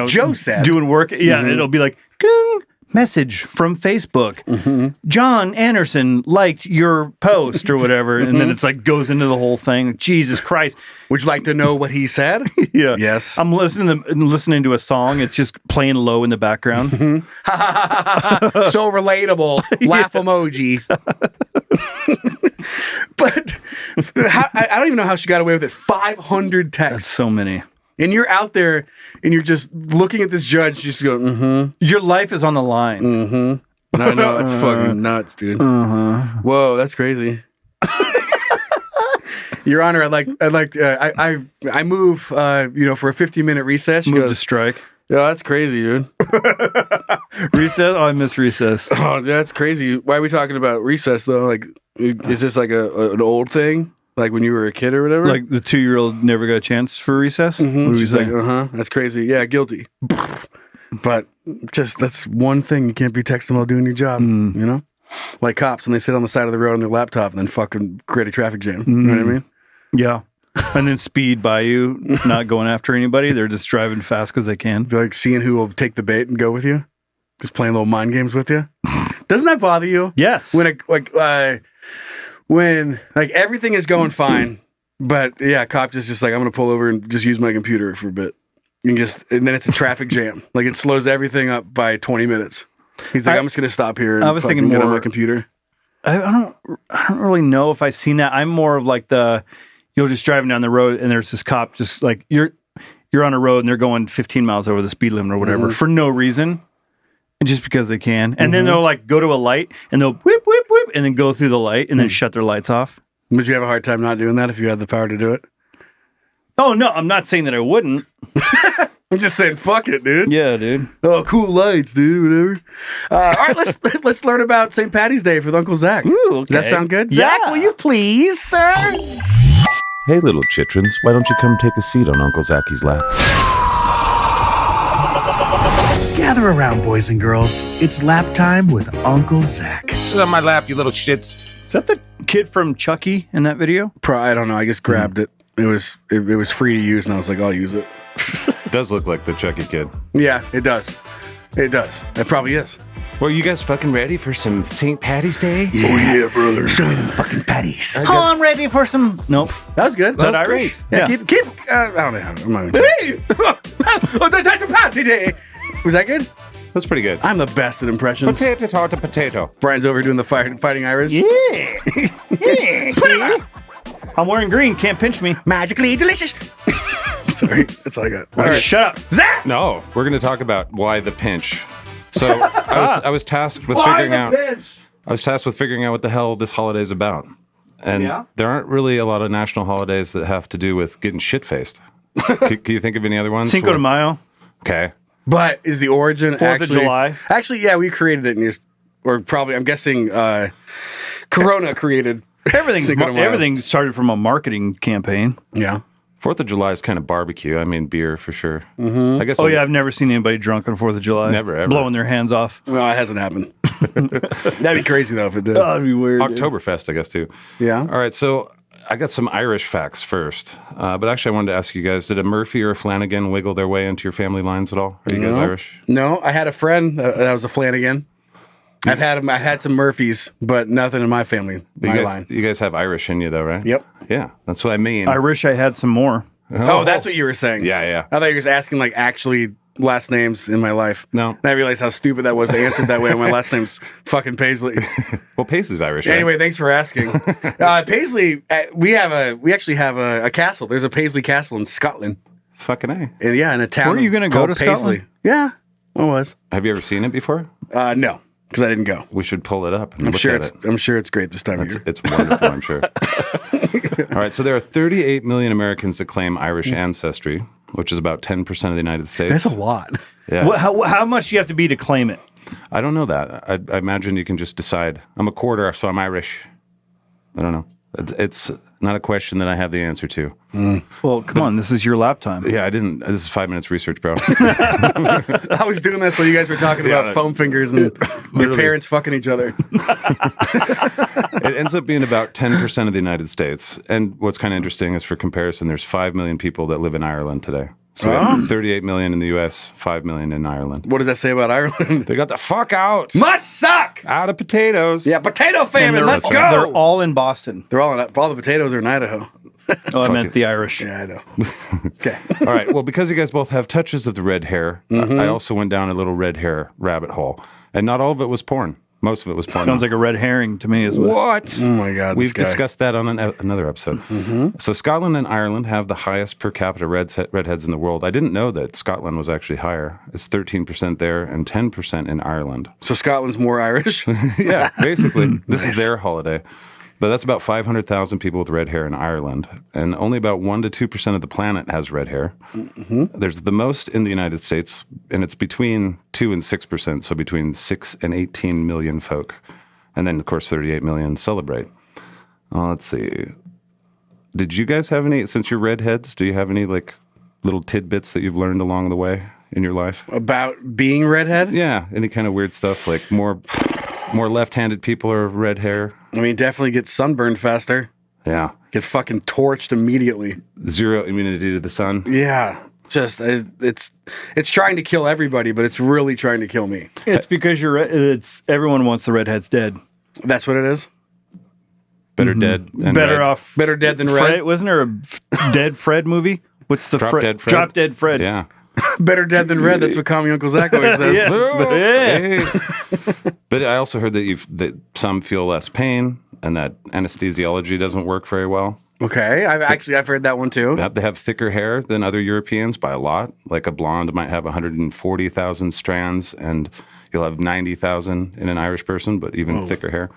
Joe said doing work. Yeah, it'll be like Gung! Message from Facebook. John Anderson liked your post or whatever, and then it's like goes into the whole thing. Jesus Christ! Would you like to know what he said? Yeah. Yes. I'm listening to a song. It's just playing low in the background. So relatable. Laugh emoji. But I don't even know how she got away with it. 500 texts. That's so many. And you're out there and you're just looking at this judge, just going, Your life is on the line. I know, it's fucking nuts, dude. Whoa, that's crazy. Your Honor, I move, for a 15-minute recess. Move to strike. Yeah, that's crazy, dude. Recess? Oh, I miss recess. Oh, that's crazy. Why are we talking about recess, though? Like, is this like an old thing? Like when you were a kid or whatever? Like the 2-year-old never got a chance for recess? She's like, that's crazy. Yeah, guilty. But just, that's one thing. You can't be texting while doing your job, you know? Like cops, and they sit on the side of the road on their laptop and then fucking create a traffic jam. You know what I mean? Yeah. And then speed by you, not going after anybody. They're just driving fast because they can. They're like seeing who will take the bait and go with you. Just playing little mind games with you. Doesn't that bother you? Yes. When everything is going fine, but cop just like, I'm gonna pull over and just use my computer for a bit, and then it's a traffic jam. Like it slows everything up by 20 minutes. He's like, I'm just gonna stop here and I was thinking get more on my computer. I don't really know if I've seen that. I'm more of like you're just driving down the road and there's this cop just like you're on a road and they're going 15 miles over the speed limit or whatever for no reason. And just because they can. And then they'll like go to a light and they'll whip, whip, whip, and then go through the light and then shut their lights off. Would you have a hard time not doing that if you had the power to do it? Oh, no, I'm not saying that I wouldn't. I'm just saying, fuck it, dude. Yeah, dude. Oh, cool lights, dude, whatever. All right, let's learn about St. Patty's Day with Uncle Zach. Ooh, okay. Does that sound good? Yeah. Zach, will you please, sir? Hey, little chitrons, why don't you come take a seat on Uncle Zachy's lap? Gather around, boys and girls. It's lap time with Uncle Zach. Sit on my lap, you little shits. Is that the kid from Chucky in that video? I don't know. I just grabbed it. It was free to use, and I was like, I'll use it. It does look like the Chucky kid. Yeah, it does. It does. It probably is. Well, you guys fucking ready for some St. Patty's Day? Yeah, brother. Show me them fucking patties. Oh, I'm ready for some. Nope. That was good. That was Irish? Yeah. Keep. I don't know. I'm not even hey! Oh, the type of patty day. Was that good? That's pretty good. I'm the best at impressions. Potato. Brian's over doing the fighting Irish. Yeah. Put him out. I'm wearing green. Can't pinch me. Magically delicious. Sorry. That's all I got. All right, shut up. Zach! No, we're going to talk about why the pinch. So I was tasked with figuring out. I was tasked with figuring out what the hell this holiday is about, and there aren't really a lot of national holidays that have to do with getting shit faced. Can you think of any other ones? Cinco de Mayo. Okay. But is the origin 4th of July? Actually, yeah, we created it, or probably I'm guessing Corona created Cinco de Mayo. Everything started from a marketing campaign. Yeah. 4th of July is kind of barbecue. I mean, beer for sure. Mm-hmm. I guess. Oh yeah, I've never seen anybody drunk on 4th of July. Never, ever. Blowing their hands off. Well, it hasn't happened. That'd be crazy though if it did. Oh, that'd be weird. Oktoberfest, I guess too. Yeah. All right, so I got some Irish facts first, but actually I wanted to ask you guys: did a Murphy or a Flanagan wiggle their way into your family lines at all? Are you guys Irish? No, I had a friend that was a Flanagan. I've had some Murphys, but nothing in my family. You guys have Irish in you, though, right? Yep. Yeah, that's what I mean. I wish I had some more. Oh, that's what you were saying. Yeah. I thought you were just asking like actually last names in my life. No. And I realized how stupid that was to answer it that way. My last name's fucking Paisley. Well, Paisley's Irish. Right? Anyway, thanks for asking. Paisley, we actually have a castle. There's a Paisley Castle in Scotland. Fucking A. And yeah, in a town. Where are you going to go to Paisley. Scotland? Yeah, I was. Have you ever seen it before? No, because I didn't go. We should pull it up. And I'm look sure at it's. it. I'm sure it's great this time of year. It's wonderful, I'm sure. All right, so there are 38 million Americans that claim Irish ancestry, which is about 10% of the United States. That's a lot. Yeah. How much do you have to be to claim it? I don't know that. I imagine you can just decide. I'm a quarter, so I'm Irish. I don't know. It's not a question that I have the answer to. Well, come on. This is your lap time. Yeah, I didn't. This is 5 minutes research, bro. I was doing this when you guys were talking about foam fingers and your parents fucking each other. It ends up being about 10% of the United States. And what's kind of interesting is, for comparison, there's 5 million people that live in Ireland today. So we have 38 million in the U.S., 5 million in Ireland. What does that say about Ireland? They got the fuck out. Must suck! Out of potatoes. Yeah, potato famine. Let's go. They're all in Boston. They're all the potatoes are in Idaho. Oh, I meant the Irish. Yeah, I know. Okay. All right. Well, because you guys both have touches of the red hair, I also went down a little red hair rabbit hole. And not all of it was porn. Most of it was porn. Sounds like a red herring to me as well. What? Oh my God. We've discussed that on another episode. So Scotland and Ireland have the highest per capita redheads in the world. I didn't know that Scotland was actually higher. It's 13% there and 10% in Ireland. So Scotland's more Irish? Yeah, basically. This is their holiday. But that's about 500,000 people with red hair in Ireland. And only about 1% to 2% of the planet has red hair. There's the most in the United States, and it's between 2 and 6%, so between 6 and 18 million folk. And then, of course, 38 million celebrate. Let's see. Did you guys have any, since you're redheads, do you have any like little tidbits that you've learned along the way in your life? About being redhead? Yeah, any kind of weird stuff, like more left-handed people are red hair. I mean, definitely get sunburned faster. Yeah. Get fucking torched immediately. Zero immunity to the sun. Yeah. Just it's trying to kill everybody, but it's really trying to kill me. It's because everyone wants the redheads dead. That's what it is. Better dead than Better red. Better dead than Fred, red. wasn't there a Dead Fred movie? What's the Drop Dead Fred? Drop Dead Fred. Yeah. Better dead than red. That's what Commie Uncle Zach always says. Yeah. But I also heard that some feel less pain and that anesthesiology doesn't work very well. Okay, I've heard that one too. They have thicker hair than other Europeans by a lot. Like a blonde might have 140,000 strands, and you'll have 90,000 in an Irish person, but even thicker hair.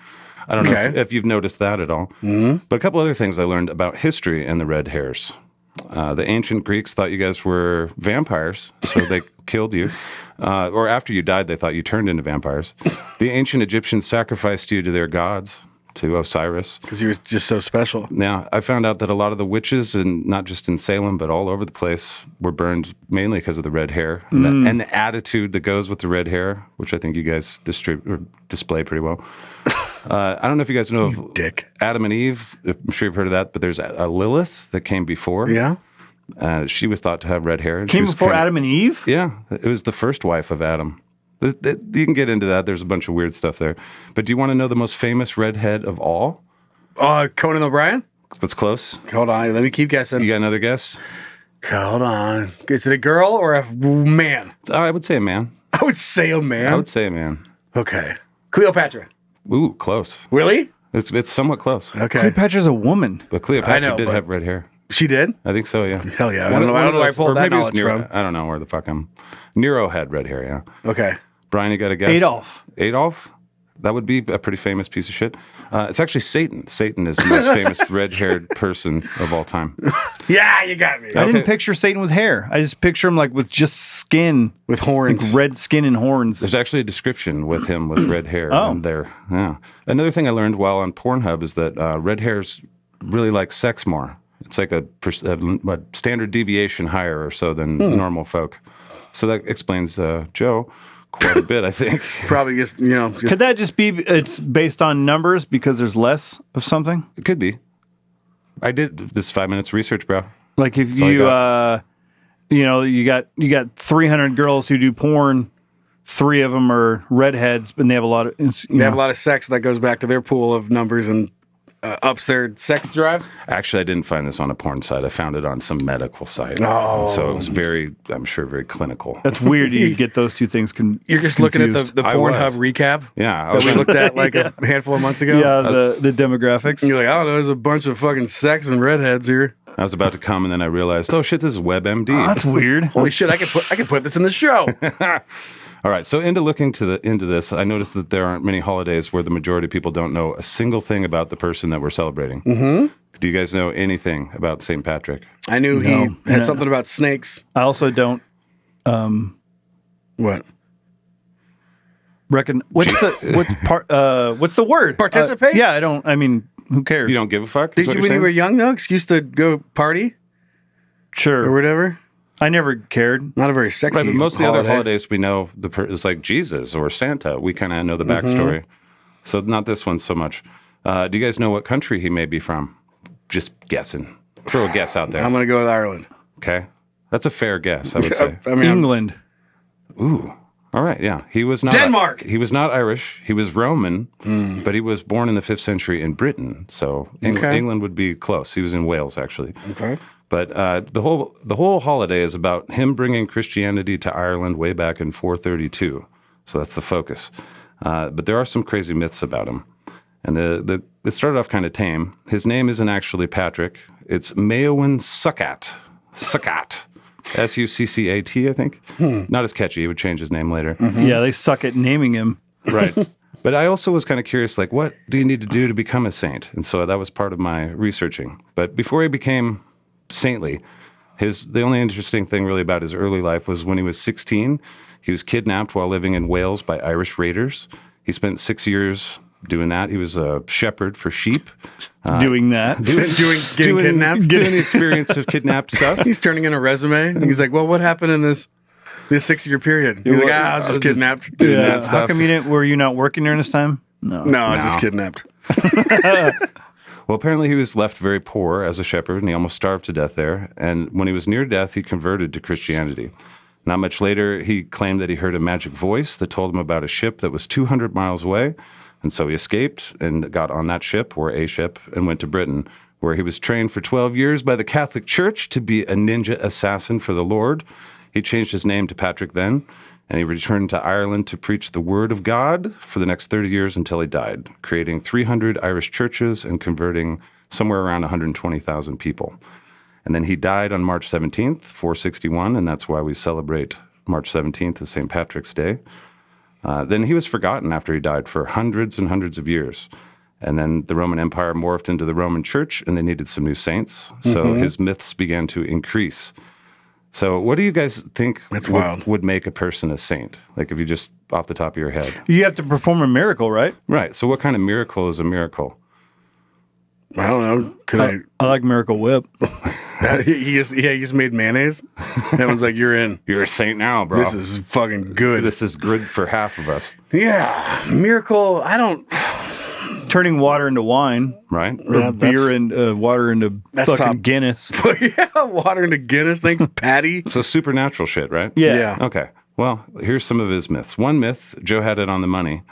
I don't know if you've noticed that at all. But a couple other things I learned about history and the red hairs. The ancient Greeks thought you guys were vampires, so they killed you. Or after you died, they thought you turned into vampires. The ancient Egyptians sacrificed you to their gods. to Osiris. Because he was just so special. Now, I found out that a lot of the witches, and not just in Salem, but all over the place, were burned mainly because of the red hair and the attitude that goes with the red hair, which I think you guys display pretty well. I don't know if you guys know of Dick. Adam and Eve. I'm sure you've heard of that, but there's a Lilith that came before. Yeah. She was thought to have red hair. Came before Adam and Eve? Yeah. It was the first wife of Adam. You can get into that. There's a bunch of weird stuff there. But do you want to know the most famous redhead of all? Conan O'Brien? That's close. Hold on. Let me keep guessing. You got another guess? Hold on. Is it a girl or a man? I would say a man. I would say a man. I would say a man. Okay. Cleopatra. Ooh, close. Really? It's somewhat close. Okay. Cleopatra's a woman. But Cleopatra did have red hair. She did? I think so, yeah. Hell yeah. I don't know where I pulled that knowledge from. I don't know where the fuck Nero had red hair, yeah. Okay. Brian, you got a guess? Adolf. Adolf? That would be a pretty famous piece of shit. It's actually Satan. Satan is the most famous red-haired person of all time. Yeah, you got me. I didn't picture Satan with hair. I just picture him like with just skin. With horns. Like red skin and horns. There's actually a description with him with red hair in there. Yeah. Another thing I learned while on Pornhub is that red hairs really like sex more. It's like a standard deviation higher or so than normal folk. So that explains Joe quite a bit, I think. Probably just. Could that just be it's based on numbers because there's less of something? It could be. I did this 5 minutes research, bro. Like if you got 300 girls who do porn, 3 of them are redheads, and they have a lot of have a lot of sex that goes back to their pool of numbers and ups their sex drive. Actually, I didn't find this on a porn site. I found it on some medical site. Oh. And so it was I'm sure, very clinical. That's weird. You get those two things You're just looking at the Pornhub recap that we looked at like a handful of months ago. Yeah, the demographics. And you're like, oh, there's a bunch of fucking sex and redheads here. I was about to come, and then I realized, oh shit, this is WebMD. Oh, that's weird. Holy shit, I could put this in the show. All right, so into looking into this, I noticed that there aren't many holidays where the majority of people don't know a single thing about the person that we're celebrating. Mm-hmm. Do you guys know anything about St. Patrick? I knew he had something about snakes. I also don't. What? What's the word? Participate? Yeah, I don't. I mean, who cares? You don't give a fuck? Did you when you were young though? Excuse to go party Sure. or whatever. I never cared. Not a very sexy. Right, but most of the other holiday. holidays we know is like Jesus or Santa. We kind of know the backstory. So not this one so much. Do you guys know what country he may be from? Just guessing. Throw a guess out there. I'm going to go with Ireland. Okay. That's a fair guess, I would say. I mean, England. Ooh. All right, yeah. He was not Denmark! He was not Irish. He was Roman, but he was born in the 5th century in Britain. So England would be close. He was in Wales, actually. Okay. But the whole holiday is about him bringing Christianity to Ireland way back in 432. So that's the focus. But there are some crazy myths about him. And it started off kind of tame. His name isn't actually Patrick. It's Maewyn Succat. Succat. Succat, I think. Not as catchy. He would change his name later. Mm-hmm. Yeah, they suck at naming him. Right. But I also was kind of curious, like, what do you need to do to become a saint? And so that was part of my researching. But before he became saintly, the only interesting thing really about his early life was when he was 16, he was kidnapped while living in Wales by Irish raiders. He spent 6 years doing that. He was a shepherd for sheep. Doing that. Getting kidnapped? Doing the experience of kidnapped stuff. He's turning in a resume. And he's like, well, what happened in this 6-year period? He's like, I was just kidnapped. Doing that stuff. How come were you not working during this time? No, I was just kidnapped. Well, apparently he was left very poor as a shepherd, and he almost starved to death there. And when he was near death, he converted to Christianity. Not much later, he claimed that he heard a magic voice that told him about a ship that was 200 miles away. And so he escaped and got on that ship, or a ship, and went to Britain, where he was trained for 12 years by the Catholic Church to be a ninja assassin for the Lord. He changed his name to Patrick then, and he returned to Ireland to preach the word of God for the next 30 years until he died, creating 300 Irish churches and converting somewhere around 120,000 people. And then he died on March 17th, 461, and that's why we celebrate March 17th as St. Patrick's Day. Then he was forgotten after he died for hundreds and hundreds of years. And then the Roman Empire morphed into the Roman Church, and they needed some new saints. So his myths began to increase. So what do you guys think would make a person a saint? Like if you just off the top of your head. You have to perform a miracle, right? Right. So what kind of miracle is a miracle? I don't know. Could I like Miracle Whip. he just made mayonnaise. Everyone's like, "You're in. You're a saint now, bro. This is fucking good. This is good for half of us." Yeah, Miracle. I don't. Turning water into wine, right? Or beer and water into fucking top. Guinness. Yeah, water into Guinness. Thanks, Patty. So supernatural shit, right? Yeah. Okay. Well, here's some of his myths. One myth, Joe had it on the money.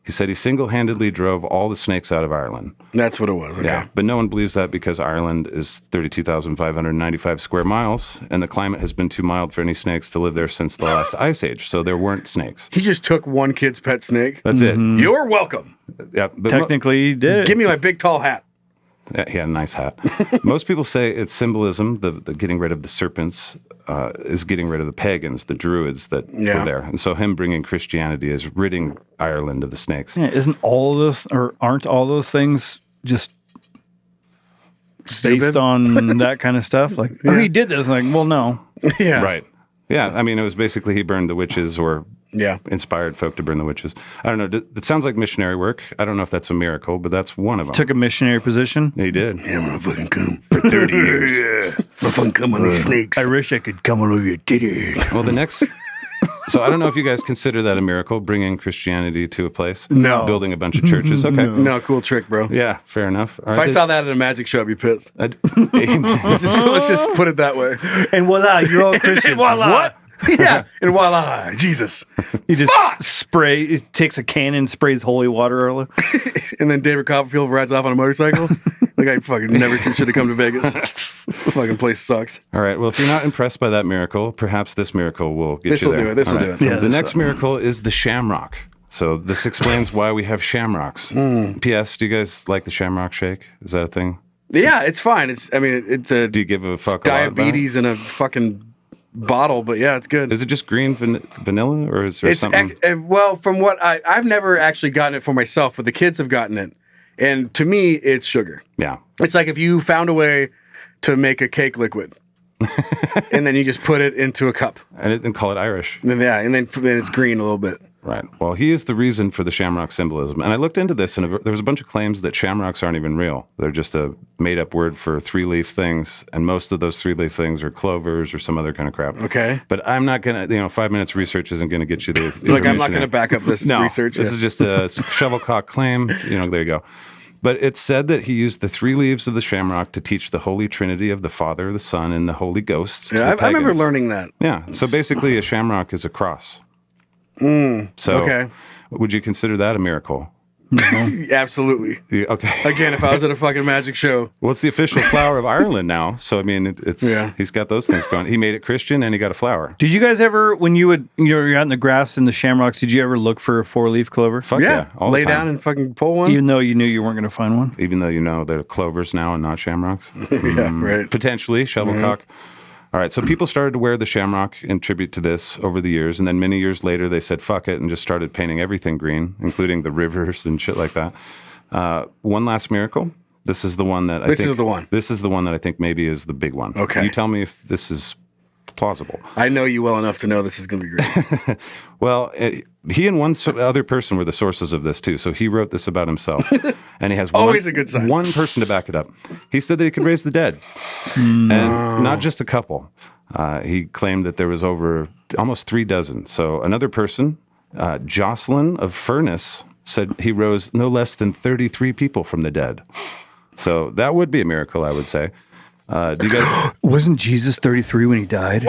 He said he single-handedly drove all the snakes out of Ireland. That's what it was. Okay. Yeah, but no one believes that because Ireland is 32,595 square miles, and the climate has been too mild for any snakes to live there since the last ice age. So there weren't snakes. He just took one kid's pet snake. That's it. You're welcome. Yeah, but Technically, he did it. Give me my big tall hat. Yeah, he had a nice hat. Most people say it's symbolism, the getting rid of the serpents is getting rid of the pagans, the druids that were there. And so him bringing Christianity is ridding Ireland of the snakes. Yeah, isn't all of those, or aren't all those things just Stupid? based on that kind of stuff? Like, oh, he did this. Like, well, no. Yeah. Right. Yeah, I mean, it was basically he burned the witches or inspired folk to burn the witches. I don't know. It sounds like missionary work. I don't know if that's a miracle, but that's one of them. Took a missionary position. He did. Yeah, I'm gonna fucking come for 30 years. I'm gonna fucking come on these snakes. I wish I could come all over your titties. Well, the next... So I don't know if you guys consider that a miracle, bringing Christianity to a place. No. Building a bunch of churches. Okay. No, cool trick, bro. Yeah, fair enough. All If right. I saw that at a magic show, I'd be pissed. Amen. Let's just put it that way. And voila, you're all Christians. Voila. What? Yeah, and voila, Jesus. He just he takes a cannon, sprays holy water all over. And then David Copperfield rides off on a motorcycle. Like, I fucking never should have come to Vegas. Fucking place sucks. All right. Well, if you're not impressed by that miracle, perhaps this miracle will get This'll you there. do it. This'll All do right. it. Yeah, The next miracle is the shamrock. So this explains why we have shamrocks. P.S. Do you guys like the shamrock shake? Is that a thing? Yeah, it's fine. It's a Do you give a fuck a lot about it? diabetes in a fucking bottle, but yeah, it's good. Is it just green vanilla, or is there something? Well, from what I've never actually gotten it for myself, but the kids have gotten it, and to me, it's sugar. Yeah. It's like if you found a way to make a cake liquid, and then you just put it into a cup, And call it Irish. and then it's green a little bit. Right. Well, he is the reason for the shamrock symbolism. And I looked into this, and there was a bunch of claims that shamrocks aren't even real. They're just a made-up word for three-leaf things, and most of those three-leaf things are clovers or some other kind of crap. Okay. But I'm not going to, 5 minutes research isn't going to get you the Like, I'm not information going to there. back up this research. This is just a shovelcock claim. There you go. But it's said that he used the three leaves of the shamrock to teach the Holy Trinity of the Father, the Son, and the Holy Ghost. to the I remember pagans. learning that. Yeah. So basically, a shamrock is a cross. So okay. would you consider that a miracle? Absolutely. Yeah, okay. Again, if I was at a fucking magic show. Well, it's the official flower of Ireland now. So, I mean, he's got those things going. He made it Christian and he got a flower. Did you guys ever, when you're out in the grass in the shamrocks, did you ever look for a 4-leaf clover? Fuck yeah. All the Lay time. down and fucking pull one. Even though you knew you weren't going to find one? Even though they're clovers now and not shamrocks. Yeah, right. Potentially, shovelcock. All right, so people started to wear the shamrock in tribute to this over the years, and then many years later they said fuck it and just started painting everything green, including the rivers and shit like that. One last miracle. This is the one that This is the one. This is the one that I think maybe is the big one. Okay. You tell me if this is plausible. I know you well enough to know this is going to be great. Well, he and one other person were the sources of this too. So he wrote this about himself, and he has Always a good sign. one person to back it up. He said that he could raise the dead, and not just a couple. He claimed that there was over almost 3 dozen. So another person, Jocelyn of Furness, said he rose no less than 33 people from the dead. So that would be a miracle, I would say. Do you guys? Wasn't Jesus 33 when he died?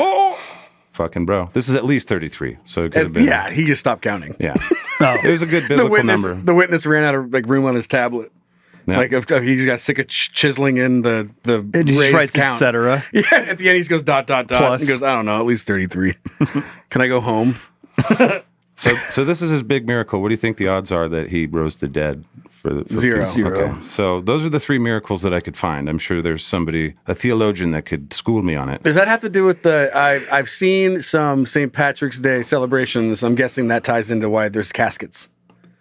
Fucking bro. This is at least 33. So it could have been. Yeah, he just stopped counting. Yeah. It was a good biblical number. The witness ran out of room on his tablet. Yeah. Like if he just got sick of chiseling in the It just raised writes count. etc. Yeah, at the end he just goes ... Plus. He goes, I don't know, at least 33. Can I go home? So this is his big miracle. What do you think the odds are that he rose the dead? For Zero. Okay. So those are the 3 miracles that I could find. I'm sure there's somebody, a theologian, that could school me on it. Does that have to do with I've seen some St. Patrick's Day celebrations. I'm guessing that ties into why there's caskets.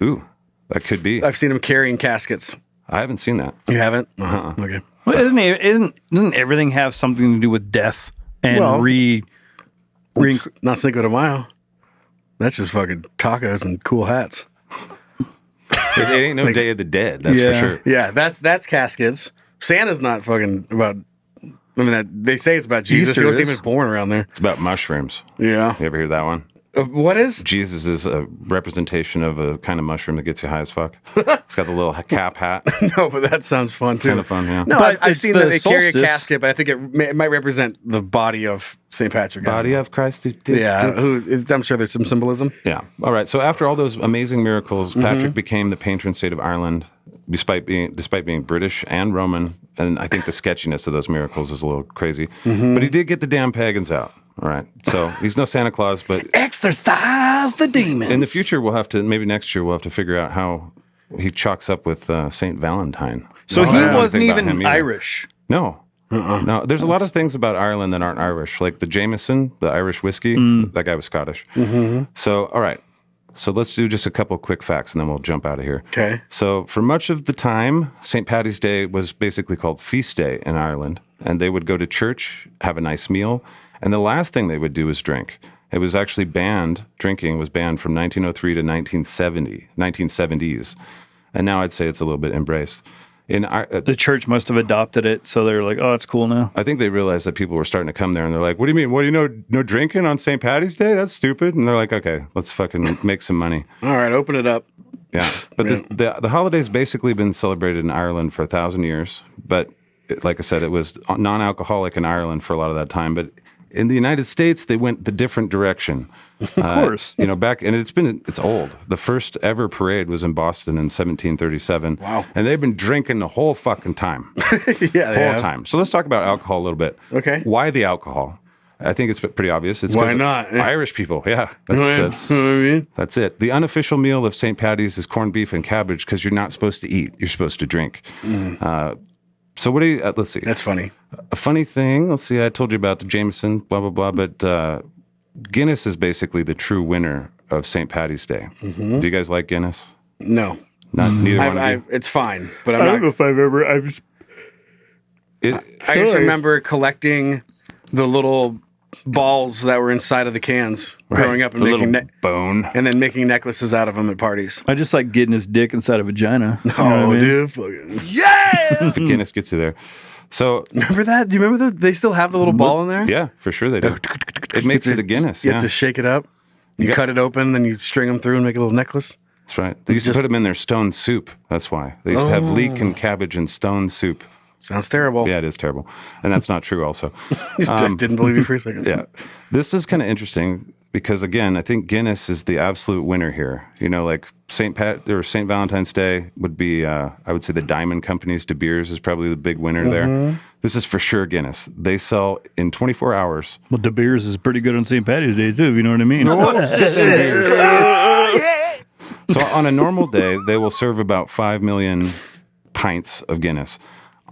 Ooh, that could be. I've seen them carrying caskets. I haven't seen that. You haven't? Okay. Well, doesn't everything have something to do with death and Not Cinco de Mayo. That's just fucking tacos and cool hats. It ain't no Day of the Dead, that's for sure. Yeah, that's caskets. Santa's not fucking about. I mean, they say it's about Jesus. Easter He wasn't is. even born around there. It's about mushrooms. Yeah. You ever hear that one? What is? Jesus is a representation of a kind of mushroom that gets you high as fuck. It's got the little cap hat. No, but that sounds fun too. Kind of fun, yeah. No, But I've it's seen the that they carry a solstice. casket, but I think it might represent the body of St. Patrick. Body of Christ. Yeah, I'm sure there's some symbolism. Yeah. All right. So after all those amazing miracles, Patrick became the patron saint of Ireland, despite being British and Roman. And I think the sketchiness of those miracles is a little crazy. But he did get the damn pagans out. All right. So he's no Santa Claus, but Exorcise the demons. in the future, maybe next year, we'll have to figure out how he chalks up with Saint Valentine. So I he don't know anything wasn't about even him either. Irish. No. No, there's a lot of things about Ireland that aren't Irish, like the Jameson, the Irish whiskey. That guy was Scottish. So, all right. So let's do just a couple quick facts, and then we'll jump out of here. Okay. So for much of the time, St. Paddy's Day was basically called Feast Day in Ireland, and they would go to church, have a nice meal, and the last thing they would do was drink. It was actually banned. Drinking was banned from 1903 to 1970s, and now I'd say it's a little bit embraced. The church must have adopted it, so they're like, "Oh, it's cool now." I think they realized that people were starting to come there, and they're like, "What do you mean? What do you know? No drinking on St. Paddy's Day? That's stupid." And they're like, "Okay, let's fucking make some money." All right, open it up. Yeah, but the holiday's basically been celebrated in Ireland for 1,000 years. But like I said, it was non-alcoholic in Ireland for a lot of that time. But in the United States, they went the different direction. Of course, back, and it's old. The first ever parade was in Boston in 1737. Wow. And they've been drinking the whole fucking time. Yeah, The whole time. So let's talk about alcohol a little bit. Okay. Why the alcohol? I think it's pretty obvious. It's Why 'cause not? Irish people. Yeah. You know what I mean? That's it. The unofficial meal of St. Paddy's is corned beef and cabbage because you're not supposed to eat. You're supposed to drink. So what do you, let's see. That's funny. A funny thing, let's see, I told you about the Jameson, blah, blah, blah, but Guinness is basically the true winner of St. Paddy's Day. Do you guys like Guinness? No. Neither one of you? It's fine, but I'm I not. don't know if I've ever. I just remember collecting the little balls that were inside of the cans growing up and the making little bone. and then making necklaces out of them at parties. I just like getting his dick inside a vagina. You know what I Oh, mean? dude. Fucking. If Guinness gets you there. So, Remember that? Do you remember that? They still have the little ball in there? yeah, for sure they do. It makes it a Guinness, You yeah. have to shake it up. You cut it open, then you string them through and make a little necklace. That's right. They used to put them in their stone soup. That's why. They used to have leek and cabbage and stone soup. Sounds terrible. Yeah, it is terrible. And that's not true also. I didn't believe you for a second. Yeah. This is kind of interesting because, again, I think Guinness is the absolute winner here. You know, like St. Valentine's Day would be, I would say the Diamond Company's De Beers is probably the big winner there. This is for sure Guinness. They sell in 24 hours. Well, De Beers is pretty good on St. Paddy's Day too. If you know what I mean. So on a normal day, they will serve about 5 million pints of Guinness.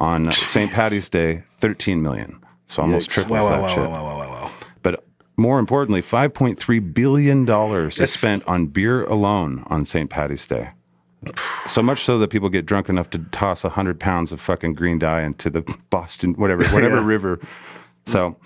On St. Paddy's Day, 13 million. So almost triples that shit. Wow. But more importantly, $5.3 billion is spent on beer alone on St. Paddy's Day. So much so that people get drunk enough to toss 100 pounds of fucking green dye into the Boston, whatever river. So,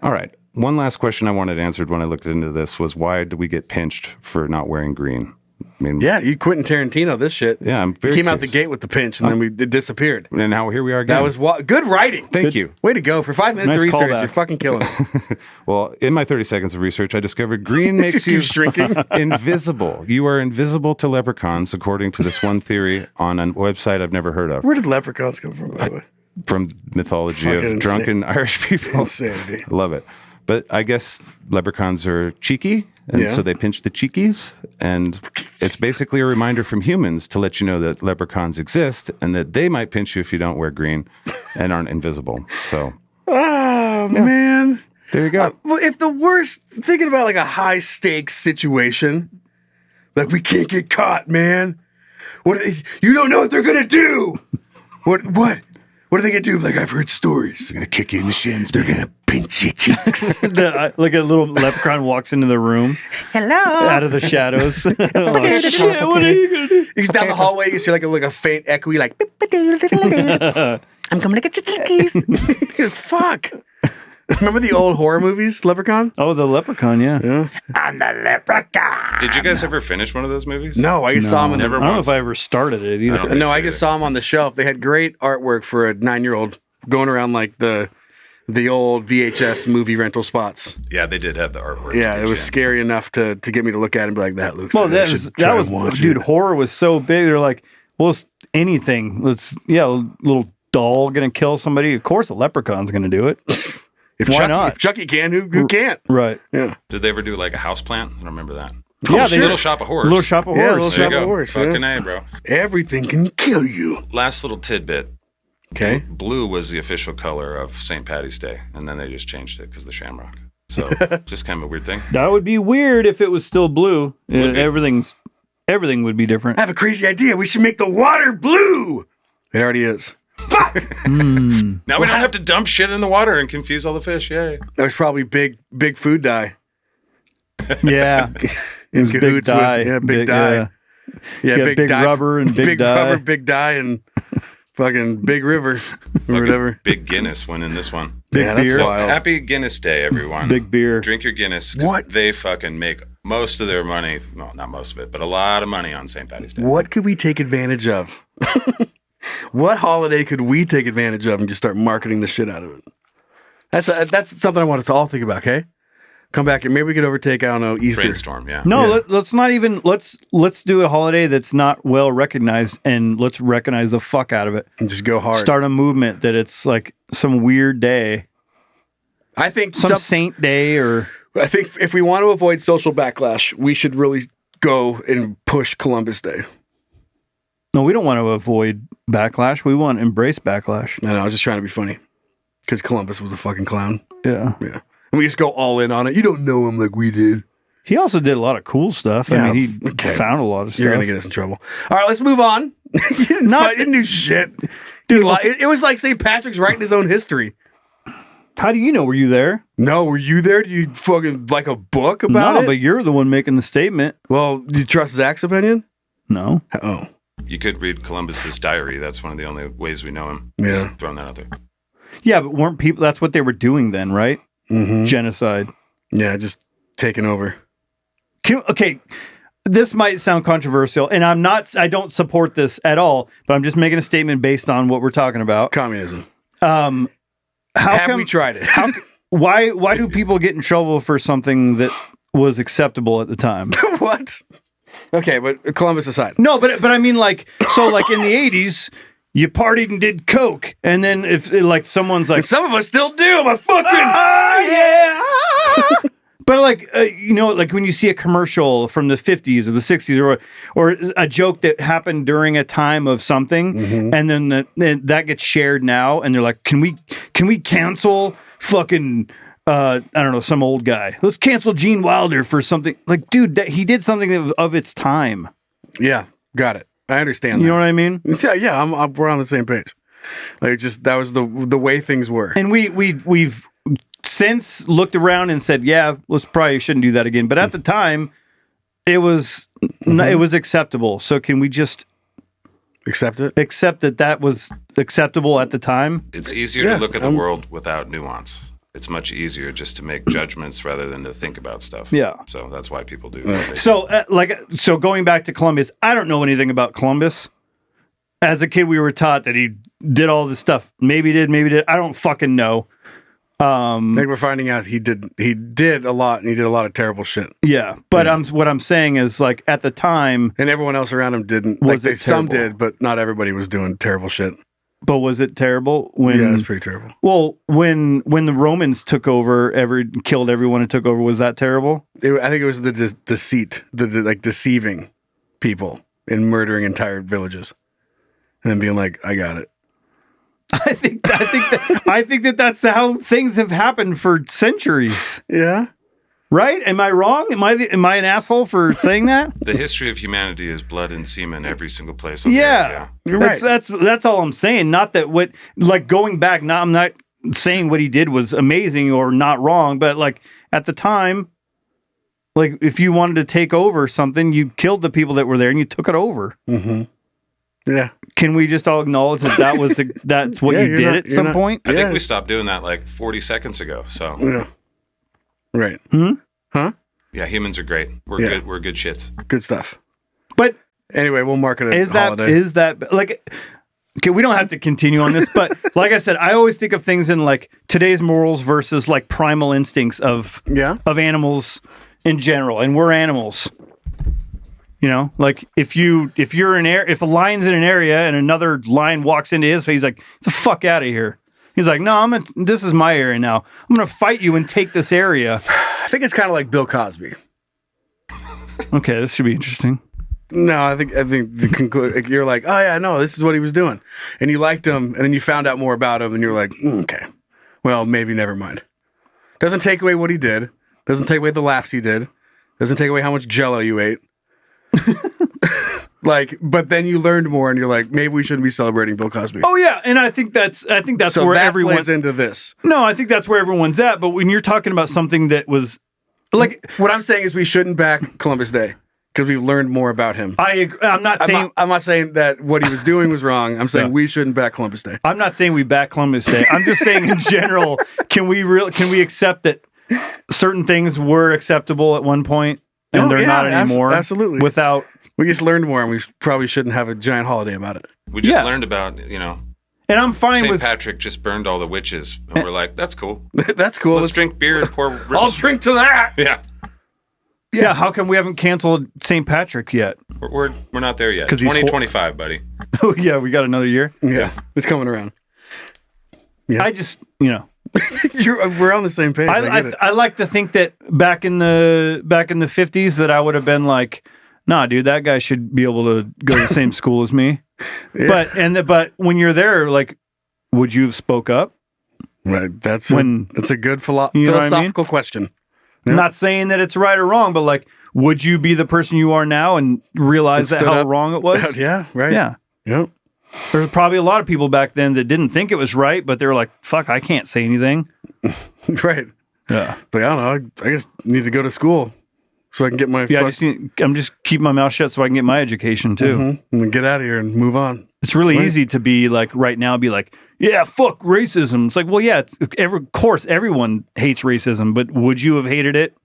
all right. One last question I wanted answered when I looked into this was, why do we get pinched for not wearing green? I mean, Yeah, you Quentin Tarantino this shit. Yeah, I'm very He came out the curious. gate with the pinch, and then it disappeared. And now here we are again. That was good writing. Thank you. Way to go. For 5 minutes of Nice research, callback. you're fucking killing it. Well, in my 30 seconds of research, I discovered green makes Just you keep shrinking. invisible. You are invisible to leprechauns, according to this one theory on a website I've never heard of. Where did leprechauns come from, by the way? From mythology Fucking of drunken Irish people. Insanity. I love it. But I guess leprechauns are cheeky, and Yeah. so they pinch the cheekies. And it's basically a reminder from humans to let you know that leprechauns exist and that they might pinch you if you don't wear green and aren't invisible. So Oh, man. there you go. Well, if the worst, thinking about like a high stakes situation, like we can't get caught, man. You don't know what they're gonna do. What are they gonna do? Like, I've heard stories. They're gonna kick you in the shins. They're gonna pinch your cheeks. Like a little leprechaun walks into the room. Hello. Out of the shadows. Like, shit, what are you gonna do? He's down the hallway. You see like a faint echoey, like I'm coming to get your cheekies. Fuck. Remember the old horror movies, Leprechaun? Oh, the Leprechaun, yeah. I'm the Leprechaun. Did you guys ever finish one of those movies? No, I just saw them. I don't know if I ever started it either. I just saw them on the shelf. They had great artwork for a 9-year-old going around like the old VHS movie rental spots. Yeah, they did have the artwork. Yeah, it was scary enough to get me to look at it and be like, that looks. Well, that was dude. Horror was so big. They're like, well, it's anything. A little doll gonna kill somebody. Of course, a leprechaun's gonna do it. Why not? If Chucky can, who can't? Right. Yeah. Did they ever do like a house plant? I don't remember that. Yeah, Little Shop of Horrors. Little Shop of Horrors. Yeah, Little Shop of Horrors. Fucking A, bro. Everything can kill you. Last little tidbit. Okay. Blue was the official color of St. Patty's Day, and then they just changed it because the shamrock. So just kind of a weird thing. That would be weird if it was still blue. Everything would be different. I have a crazy idea. We should make the water blue. It already is. Fuck! Now we don't have to dump shit in the water and confuse all the fish. Yay. That was probably big food dye. Yeah. In Big cahoots dye. with big dye. Yeah, big dye. rubber and big dye. Rubber, big dye, and fucking big river or whatever. Big Guinness went in this one. Big beer. So happy Guinness Day, everyone. Big beer. Drink your Guinness. What? They fucking make most of their money. Well, not most of it, but a lot of money on St. Patty's Day. What could we take advantage of? What holiday could we take advantage of and just start marketing the shit out of it? That's something I want us to all think about, okay? Come back and maybe we could overtake, I don't know, Easter. Brainstorm, yeah. No, let's not even let's do a holiday that's not well recognized, and let's recognize the fuck out of it. And just go hard. Start a movement that it's like some weird day. I think some saint day, or I think if we want to avoid social backlash, we should really go and push Columbus Day. No, we don't want to avoid backlash. We want to embrace backlash. I know, I was just trying to be funny. Because Columbus was a fucking clown. Yeah. Yeah. And we just go all in on it. You don't know him like we did. He also did a lot of cool stuff. Yeah, I mean, he found a lot of stuff. You're going to get us in trouble. All right, let's move on. You didn't do shit. Dude, it was like St. Patrick's writing his own history. How do you know? Were you there? No, were you there? Do you fucking like a book about it? No, but you're the one making the statement. Well, do you trust Zach's opinion? No. Oh. You could read Columbus's diary. That's one of the only ways we know him. Yeah. Just throwing that out there. Yeah, but weren't people, that's what they were doing then, right? Mm-hmm. Genocide. Yeah, just taking over. Okay, this might sound controversial, and I don't support this at all, but I'm just making a statement based on what we're talking about. Communism. Have we tried it? Why do people get in trouble for something that was acceptable at the time? What? Okay, but Columbus aside. No, but I mean, like in the 80s, you partied and did coke, and then if like someone's like, and some of us still do. My fucking yeah. But like like when you see a commercial from the 50s or the 60s or a joke that happened during a time of something, and then that gets shared now, and they're like, can we cancel fucking I don't know, some old guy? Let's cancel Gene Wilder for something. Like, dude, he did something of its time. Yeah, got it. I understand. You know what I mean? Yeah. We're on the same page. Like, just that was the way things were. And we've since looked around and said, yeah, let's probably shouldn't do that again. But at the time, it was acceptable. So can we just accept it? Accept that was acceptable at the time. It's easier to look at the world without nuance. It's much easier just to make judgments rather than to think about stuff. Yeah. So that's why people do. So going back to Columbus, I don't know anything about Columbus. As a kid, we were taught that he did all this stuff. Maybe he did. I don't fucking know. I think we're finding out he did a lot, and he did a lot of terrible shit. Yeah, but what I'm saying is, like, at the time, and everyone else around him didn't. Some did, but not everybody was doing terrible shit. But was it terrible yeah, it was pretty terrible. Well, when the Romans took over, killed everyone and took over, was that terrible? I think it was the deceit, like deceiving people and murdering entire villages, and then being like, "I got it." I think that's how things have happened for centuries. Yeah. Right? Am I wrong? Am I an asshole for saying that? The history of humanity is blood and semen every single place on yeah. the earth. You're right. That's all I'm saying. Not that going back, I'm not saying what he did was amazing or not wrong, but like at the time, like if you wanted to take over something, you killed the people that were there and you took it over. Mm-hmm. Yeah. Can we just all acknowledge that that's what Yeah, you did at some point? I think we stopped doing that like 40 seconds ago. So Yeah. Right. Huh? yeah, humans are great. We're good. We're good shits. Good stuff. But anyway, we'll market it. Is that like? Okay, we don't have to continue on this, but like I said, I always think of things in like today's morals versus like primal instincts of animals in general, and we're animals. You know, like if a lion's in an area and another lion walks into his face, he's like, "Get the fuck out of here." He's like, "No, this is my area now. I'm going to fight you and take this area." I think it's kind of like Bill Cosby. Okay, this should be interesting. No, I think the conclusion, you're like, oh yeah, no, this is what he was doing, and you liked him, and then you found out more about him, and you're like, okay, well, maybe never mind. Doesn't take away what he did. Doesn't take away the laughs he did. Doesn't take away how much Jello you ate. Like, but then you learned more, and you're like, maybe we shouldn't be celebrating Bill Cosby. Oh yeah, and I think that's so where that everyone plays into this. No, I think that's where everyone's at. But when you're talking about something that was like, what I'm saying is we shouldn't back Columbus Day because we've learned more about him. I agree. I'm not saying that what he was doing was wrong. I'm saying we shouldn't back Columbus Day. I'm not saying we back Columbus Day. I'm just saying in general, can we accept that certain things were acceptable at one point and they're not anymore? Absolutely. Without. We just learned more, and we probably shouldn't have a giant holiday about it. We just learned about, and I'm fine St. with Patrick just burned all the witches, and we're like, that's cool. That's cool. Let's drink beer and pour. I'll drink to that. Yeah. How come we haven't canceled St. Patrick yet? We're not there yet. 2025, buddy. Oh yeah, we got another year. Yeah, it's coming around. Yeah. I just we're on the same page. I like to think that back in the 50s that I would have been like, nah, dude, that guy should be able to go to the same school as me. Yeah. But when you're there, like, would you have spoke up? Right. That's a good philosophical question. Yeah. Not saying that it's right or wrong, but like, would you be the person you are now and realize how wrong it was? Yeah. Right. Yeah. Yep. There's probably a lot of people back then that didn't think it was right, but they were like, fuck, I can't say anything. Right. Yeah. But I don't know. I just need to go to school. So I can get my... I'm just keeping my mouth shut so I can get my education too. Mm-hmm. And get out of here and move on. It's really easy to be like, right now, be like, yeah, fuck racism. It's like, well, yeah, of course, everyone hates racism, but would you have hated it?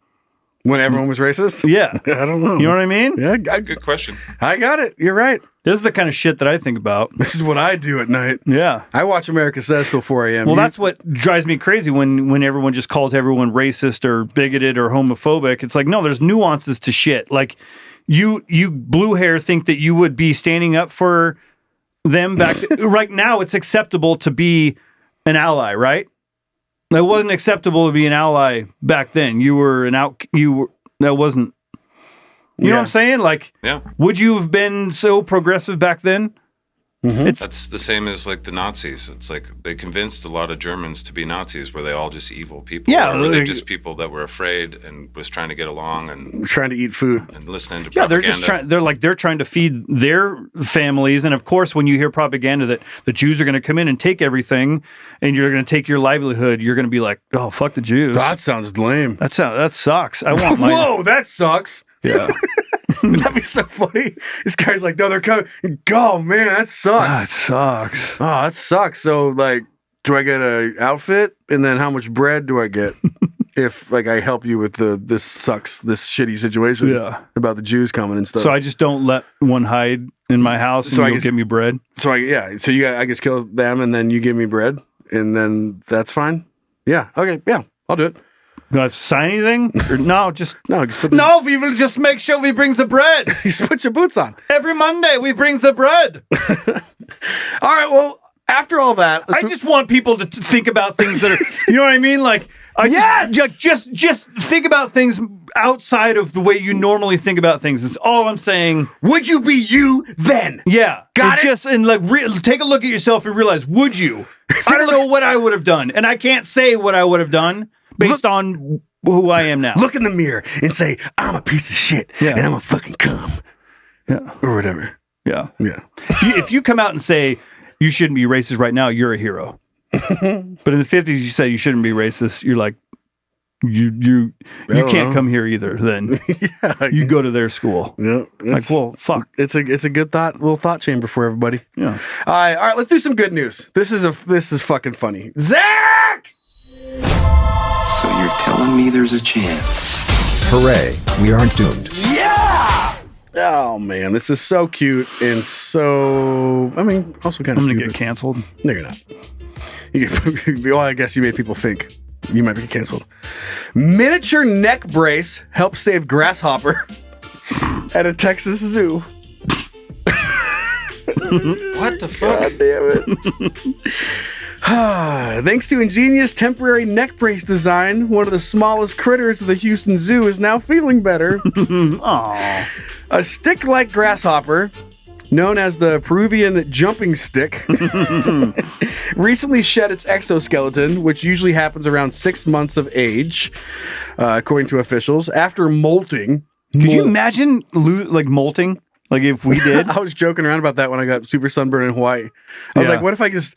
When everyone was racist? Yeah. I don't know. You know what I mean? Yeah. That's a good question. I got it. You're right. This is the kind of shit that I think about. This is what I do at night. Yeah. I watch America Says till 4 a.m. Well, that's what drives me crazy when everyone just calls everyone racist or bigoted or homophobic. It's like, no, there's nuances to shit. Like, you blue hair think that you would be standing up for them back right now. It's acceptable to be an ally, right? It wasn't acceptable to be an ally back then. You were that wasn't. You know what I'm saying? Like, would you have been so progressive back then? Mm-hmm. That's the same as like the Nazis. It's like they convinced a lot of Germans to be Nazis. Were they all just evil people? Yeah, or were they just people that were afraid and was trying to get along and trying to eat food and listening to propaganda? They're just trying. They're trying to feed their families. And of course, when you hear propaganda that the Jews are going to come in and take everything, and you're going to take your livelihood, you're going to be like, oh, fuck the Jews. That sounds lame. That sucks. I want my. Whoa, that sucks. Yeah. That'd be so funny. This guy's like, no, they're coming. Oh, man, that sucks. That sucks. Oh, that sucks. So, like, do I get an outfit? And then how much bread do I get if, like, I help you with this shitty situation about the Jews coming and stuff? So I just don't let one hide in my house and you'll give me bread? So, I guess kill them and then you give me bread and then that's fine? Yeah. Okay. Yeah, I'll do it. Do I have to sign anything? Or no, just put we will just make sure we brings the bread. Just put your boots on. Every Monday we brings the bread. All right, well, after all that, I just want people to think about things that are, you know what I mean? Like, just think about things outside of the way you normally think about things. That's all I'm saying. Would you be you then? Yeah. Got it? Just and like take a look at yourself and realize, would you? I don't know what I would have done, and I can't say what I would have done. Based on who I am now. Look in the mirror and say, I'm a piece of shit and I'm a fucking cum. Yeah. Or whatever. Yeah. Yeah. If you come out and say you shouldn't be racist right now, you're a hero. But in the 50s, you said you shouldn't be racist. You're like, You can't come here either. Then you go to their school. Yeah, like, well, fuck. It's a good little thought chamber for everybody. Yeah. All right. Let's do some good news. This is fucking funny. Zach. So you're telling me there's a chance? Hooray! We aren't doomed. Yeah. Oh man, this is so cute and so. I mean, also kind of. I'm gonna stupid. get canceled. No, you're not. Well, I guess you made people think you might be canceled. Miniature neck brace helps save grasshopper at a Texas zoo. What the fuck? God damn it. Thanks to ingenious temporary neck brace design, one of the smallest critters of the Houston Zoo is now feeling better. Aww. A stick-like grasshopper, known as the Peruvian jumping stick, recently shed its exoskeleton, which usually happens around 6 months of age, according to officials, after molting. Could you imagine molting? Like if we did? I was joking around about that when I got super sunburned in Hawaii. I was like, what if I just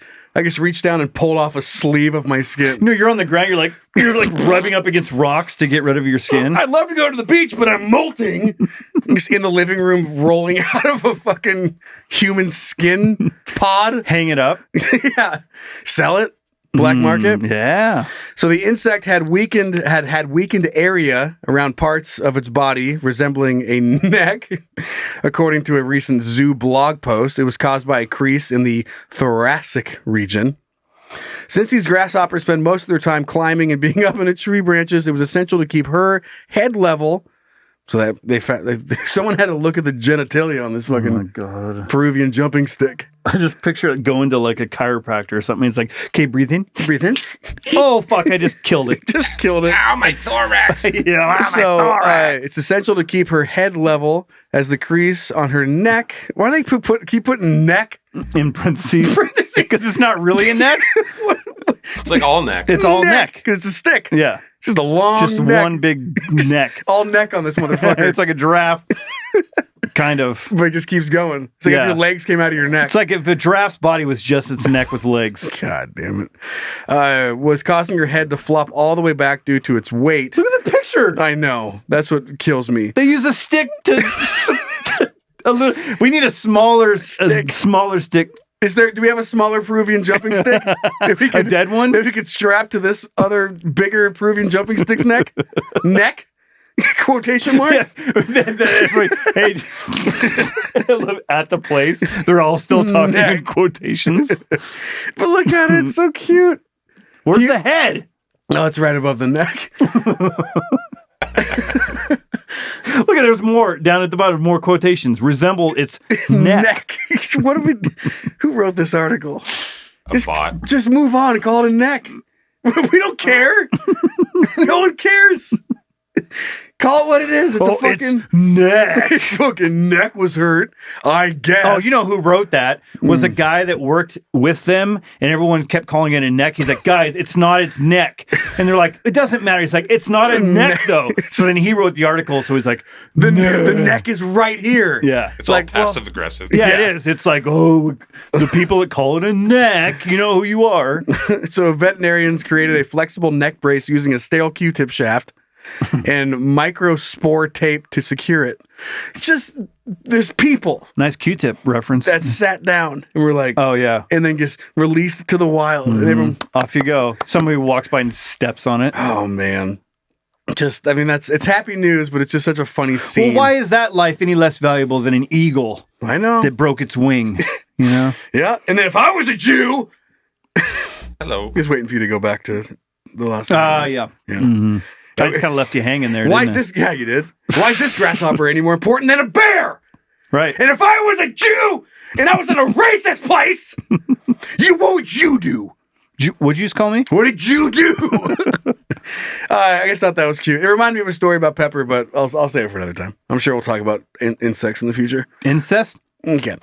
reached down and pulled off a sleeve of my skin? No, you're on the ground. You're like rubbing up against rocks to get rid of your skin. I'd love to go to the beach, but I'm molting. Just in the living room, rolling out of a fucking human skin pod. Hang it up. Yeah. Sell it. Black market. Yeah. So the insect had weakened area around parts of its body resembling a neck. According to a recent zoo blog post, it was caused by a crease in the thoracic region. Since these grasshoppers spend most of their time climbing and being up in the tree branches, it was essential to keep her head level. So that someone had to look at the genitalia on this fucking Peruvian jumping stick. I just picture it going to like a chiropractor or something. It's like, okay, breathe in. Breathe in. Oh, fuck, I just killed it. Just killed it. Ow, my thorax. It's essential to keep her head level as the crease on her neck. Why do they keep putting neck in parentheses? Because it's not really a neck. It's like all neck. It's all neck. Because it's a stick. Yeah. Just a long neck. One big neck. All neck on this motherfucker. It's like a giraffe. Kind of. But it just keeps going. It's like if your legs came out of your neck. It's like if a giraffe's body was just its neck with legs. God damn it. Was causing her head to flop all the way back due to its weight. Look at the picture. I know. That's what kills me. They use a stick to... we need a smaller stick. Do we have a smaller Peruvian jumping stick? A dead one? If we could strap to this other bigger Peruvian jumping stick's neck? Neck? Quotation marks? Hey, at the place, they're all still talking in quotations. But look at it. It's so cute. Where's the head? No, it's right above the neck. Look at there's more down at the bottom. More quotations resemble its neck. What do we? Who wrote this article? Bot. Just move on and call it a neck. We don't care. No one cares. Call it what it is. It's a fucking neck. Fucking neck was hurt, I guess. Oh, you know who wrote that? Was a guy that worked with them, and everyone kept calling it a neck. He's like, guys, it's not its neck. And they're like, it doesn't matter. He's like, it's not a neck, though. So then he wrote the article, so he's like, the neck is right here. Yeah. It's like passive aggressive. Yeah, it is. It's like, oh, the people that call it a neck, you know who you are. So veterinarians created a flexible neck brace using a stale Q-tip shaft and microspore tape to secure it. Just, there's people. Nice Q-tip reference. That sat down and we're like, oh yeah, and then just released it to the wild. And everyone, off you go. Somebody walks by and steps on it. Oh man. Just, I mean, it's happy news, but it's just such a funny scene. Well, why is that life any less valuable than an eagle? I know. That broke its wing, you know? Yeah. And then if I was a Jew. Hello. Just waiting for you to go back to the last time. Yeah. Mm-hmm. I just kind of left you hanging there. Why is this? Yeah, you did. Why is this grasshopper any more important than a bear? Right. And if I was a Jew and I was in a racist place, what would you do? What'd you just call me? What did you do? I just thought that was cute. It reminded me of a story about Pepper, but I'll save it for another time. I'm sure we'll talk about insects in the future. Incest? Okay.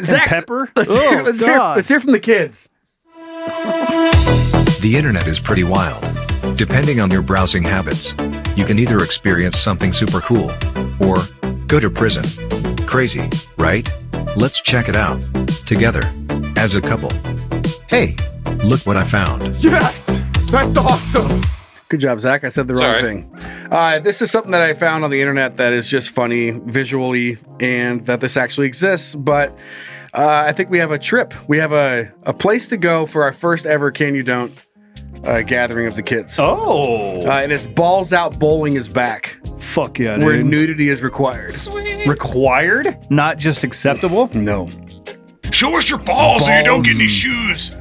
Zach, Pepper? Let's hear from the kids. The internet is pretty wild. Depending on your browsing habits, you can either experience something super cool or go to prison. Crazy, right? Let's check it out together as a couple. Hey, look what I found. Yes! That's awesome! Good job, Zach. I said the wrong thing. This is something that I found on the internet that is just funny visually, and that this actually exists. But I think we have a trip. We have a place to go for our first ever Can You Don't gathering of the kids. Oh. And it's Balls Out Bowling is back. Fuck yeah, dude. Where nudity is required. Sweet. Required? Not just acceptable? No. Show us your balls so you don't get any shoes.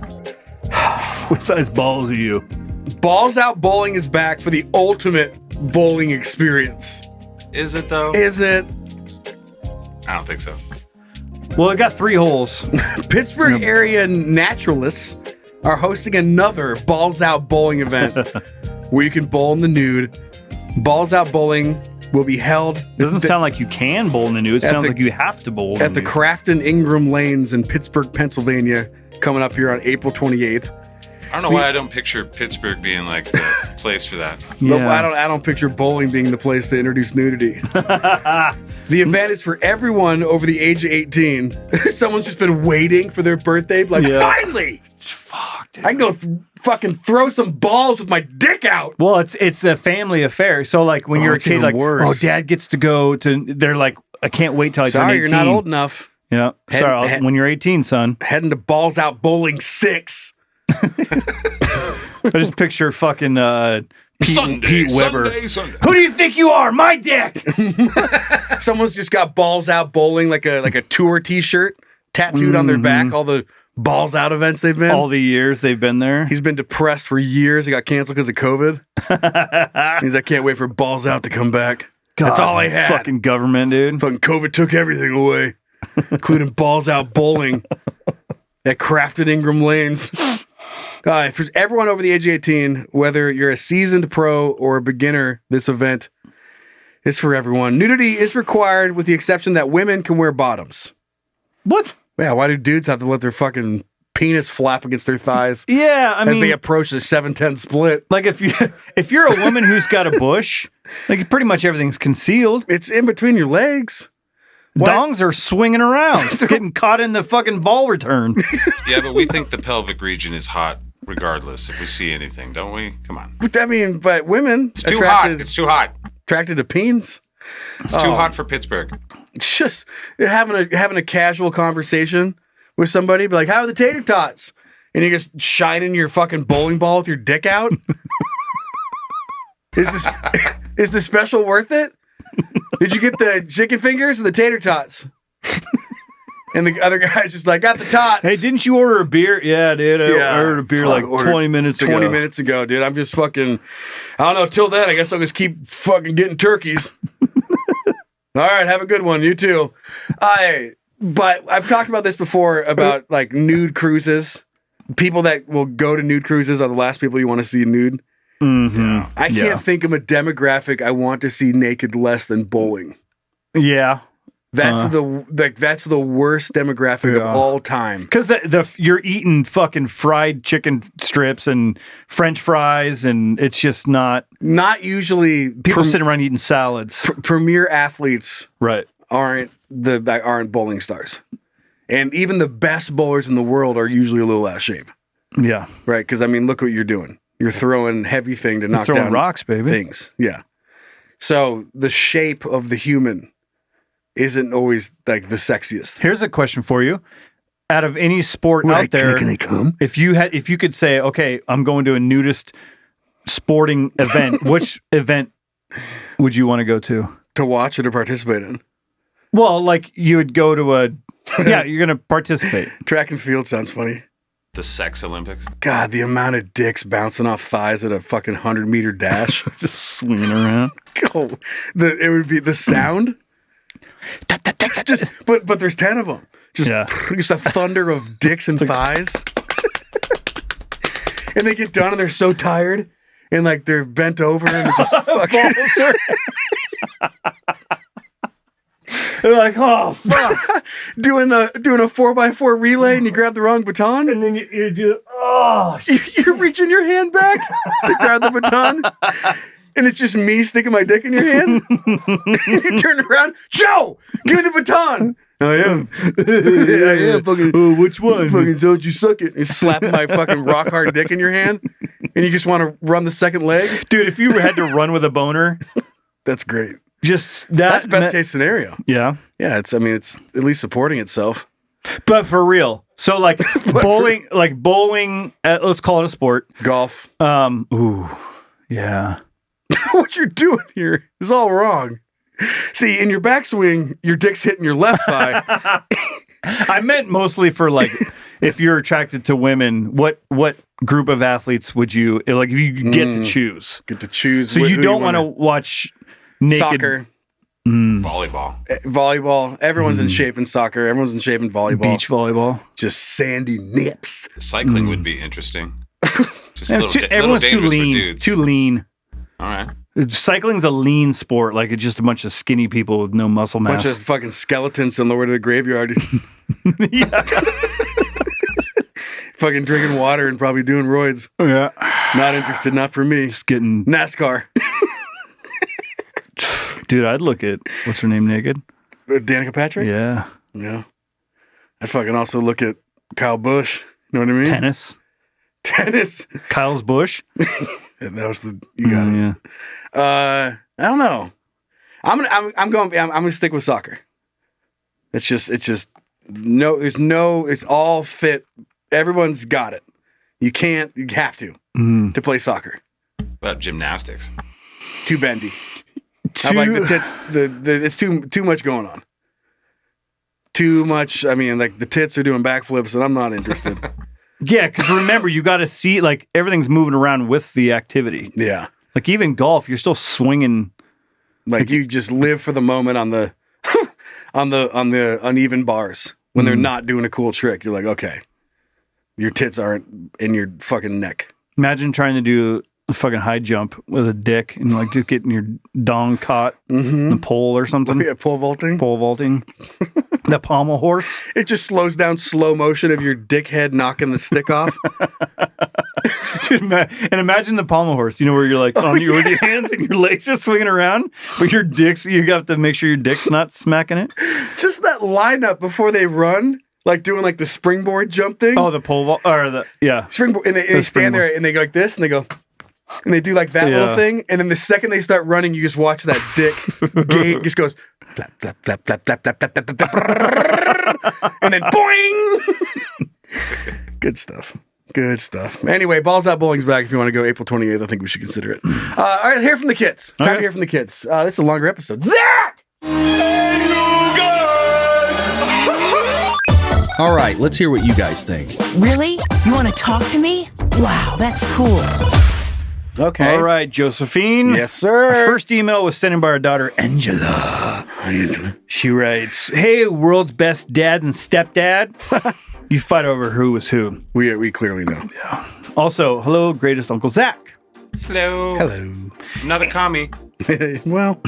What size balls are you? Balls Out Bowling is back for the ultimate bowling experience. Is it though? Is it? I don't think so. Well, it got 3 holes. Pittsburgh area naturalists are hosting another Balls Out Bowling event where you can bowl in the nude. Balls Out Bowling will be held. It doesn't sound like you can bowl in the nude. It sounds like you have to bowl in at the Crafton Ingram Lanes in Pittsburgh, Pennsylvania, coming up here on April 28th. I don't know why I don't picture Pittsburgh being like the place for that. Yeah. I don't picture bowling being the place to introduce nudity. The event is for everyone over the age of 18. Someone's just been waiting for their birthday. Finally! Fuck, dude. I can go fucking throw some balls with my dick out. Well, it's a family affair. So like when you're a kid, like, worse. Dad gets to go to, they're like, I can't wait till I turn 18. You're not old enough. Yeah. When you're 18, son. Heading to Balls Out Bowling 6. I just picture fucking Sunday, Pete Weber. Sunday. Who do you think you are? My dick. Someone's just got Balls Out Bowling, like a tour T-shirt tattooed on their back. All the Balls Out events they've been. All the years they've been there. He's been depressed for years. He got canceled because of COVID. I can't wait for Balls Out to come back. God, that's all I had. Fucking government, dude. Fucking COVID took everything away, including Balls Out Bowling at Crafton Ingram Lanes. For everyone over the age of 18, whether you're a seasoned pro or a beginner, this event is for everyone. Nudity is required with the exception that women can wear bottoms. What? Yeah, why do dudes have to let their fucking penis flap against their thighs? Yeah, I mean, as they approach the 7-10 split. Like if you're a woman who's got a bush, like pretty much everything's concealed. It's in between your legs. What? Dongs are swinging around, getting caught in the fucking ball return. Yeah, but we think the pelvic region is hot regardless if we see anything, don't we? Come on. But women, it's too hot. It's too hot. Attracted to peens. It's too hot for Pittsburgh. Just having a casual conversation with somebody, be like, "How are the tater tots?" And you're just shining your fucking bowling ball with your dick out. Is the special worth it? Did you get the chicken fingers or the tater tots? And the other guy's just like, got the tots. Hey, didn't you order a beer? Yeah, dude. I ordered a beer like 20 minutes ago. 20 minutes ago, dude. I'm just fucking, I don't know. Till then, I guess I'll just keep fucking getting turkeys. All right, have a good one. You too. But I've talked about this before about like nude cruises. People that will go to nude cruises are the last people you want to see nude. Mm-hmm. I can't think of a demographic I want to see naked less than bowling. Yeah. That's the worst demographic of all time. Because you're eating fucking fried chicken strips and French fries, and it's just not usually people sitting around eating salads. Premier athletes, right, aren't bowling stars, and even the best bowlers in the world are usually a little out of shape. Yeah, right. Because I mean, look what you're doing. You're throwing heavy thing to knock down rocks, baby. Things, yeah. So the shape of the human isn't always like the sexiest. Here's a question for you. Out of any sport out there, can I come? If you could say, okay, I'm going to a nudist sporting event, which event would you want to go to? To watch or to participate in? Well, like you would go to you're going to participate. Track and field sounds funny. The sex Olympics. God, the amount of dicks bouncing off thighs at a fucking 100-meter dash. Just swinging around. Oh, it would be the sound. But there's 10 of them. Just a thunder of dicks and thighs. And they get done and they're so tired and like they're bent over and just fucking. They're like, oh fuck, doing a 4x4 relay and you grab the wrong baton and then you do you're reaching your hand back to grab the baton. And it's just me sticking my dick in your hand. You turn around, Joe, give me the baton. I am. I am. Fucking, which one? Fucking told you suck it. You're slapping my fucking rock hard dick in your hand. and you just want to run the second leg. Dude, if you had to run with a boner, that's great. Just that's best case scenario. Yeah. Yeah, it's at least supporting itself. But for real. So like bowling, let's call it a sport. Golf. Ooh. Yeah. What you're doing here is all wrong. See, in your backswing, your dick's hitting your left thigh. I meant mostly for like if you're attracted to women, what group of athletes would you like if you get to choose? Get to choose. So you don't want to watch naked soccer. Volleyball. Everyone's in shape in soccer. Everyone's in shape in volleyball. Beach volleyball. Just sandy nips. Cycling would be interesting. Just everyone's too lean. Too lean. All right. Cycling's a lean sport. Like it's just a bunch of skinny people with no muscle mass. Bunch of fucking skeletons on the way to the graveyard. Yeah. Fucking drinking water and probably doing roids. Yeah. Not interested. Not for me. Just getting NASCAR. Dude, I'd look at what's her name naked? Danica Patrick? Yeah. Yeah. I'd fucking also look at Kyle Busch. You know what I mean? Tennis. Kyle's Busch. That was you got it. Yeah. I don't know. I'm gonna stick with soccer. It's just it's all fit. Everyone's got it. You have to play soccer. But gymnastics. Too bendy. I like the tits. It's too much going on. Too much. I mean, like the tits are doing backflips, and I'm not interested. Yeah, because remember, you got to see like everything's moving around with the activity. Yeah, like even golf, you're still swinging. Like you just live for the moment on the on the uneven bars when they're not doing a cool trick. You're like, okay, your tits aren't in your fucking neck. Imagine trying to do a fucking high jump with a dick and like just getting your dong caught in the pole or something. Yeah, pole vaulting. The pommel horse. It just slows down slow motion of your dick head knocking the stick off. Dude, and imagine the pommel horse, you know, where you're like with your hands and your legs are swinging around, but you have to make sure your dick's not smacking it. Just that lineup before they run, like doing like the springboard jump thing. Oh, the pole vault, or springboard, and they stand there and they go like this and they go. And they do like that little thing, and then the second they start running, you just watch that dick gate just goes flap, flap, flap, flap, flap, flap, flap, flap, flap, and then boing. Good stuff. Anyway, Balls Out Bowling's back. If you want to go April 28th, I think we should consider it. All right, hear from the kids. Time to hear from the kids. This is a longer episode. Zach! All right, let's hear what you guys think. Really? You want to talk to me? Wow, that's cool. Okay. All right, Josephine. Yes, sir. Our first email was sent in by our daughter, Angela. Hi, Angela. She writes, "Hey, world's best dad and stepdad. You fight over who was who. We clearly know. Yeah. Also, hello, greatest Uncle Zach. Hello. Another commie. Well.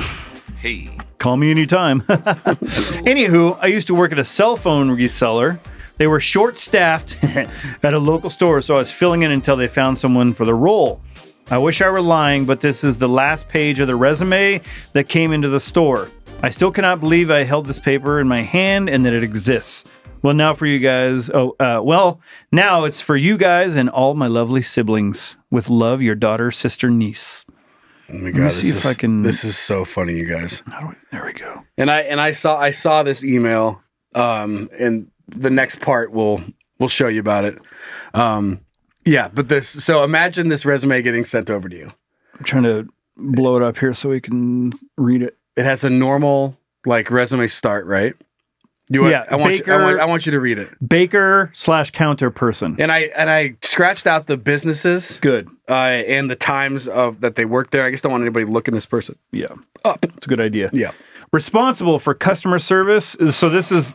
Hey. Call me anytime. Anywho, I used to work at a cell phone reseller. They were short-staffed at a local store, so I was filling in until they found someone for the role. I wish I were lying, but this is the last page of the resume that came into the store. I still cannot believe I held this paper in my hand and that it exists. Well, now for you guys. Now it's for you guys and all my lovely siblings. With love, your daughter, sister, niece." Oh my God, this is so funny, you guys. There we go. And I saw this email, and the next part will show you about it. Yeah, but so imagine this resume getting sent over to you. I'm trying to blow it up here so we can read it. It has a normal like resume start, right? I want you to read it. Baker/counter person. And I scratched out the businesses. Good. And the times that they worked there. I just don't want anybody looking this person. Yeah. Up. It's a good idea. Yeah. Responsible for customer service. So this is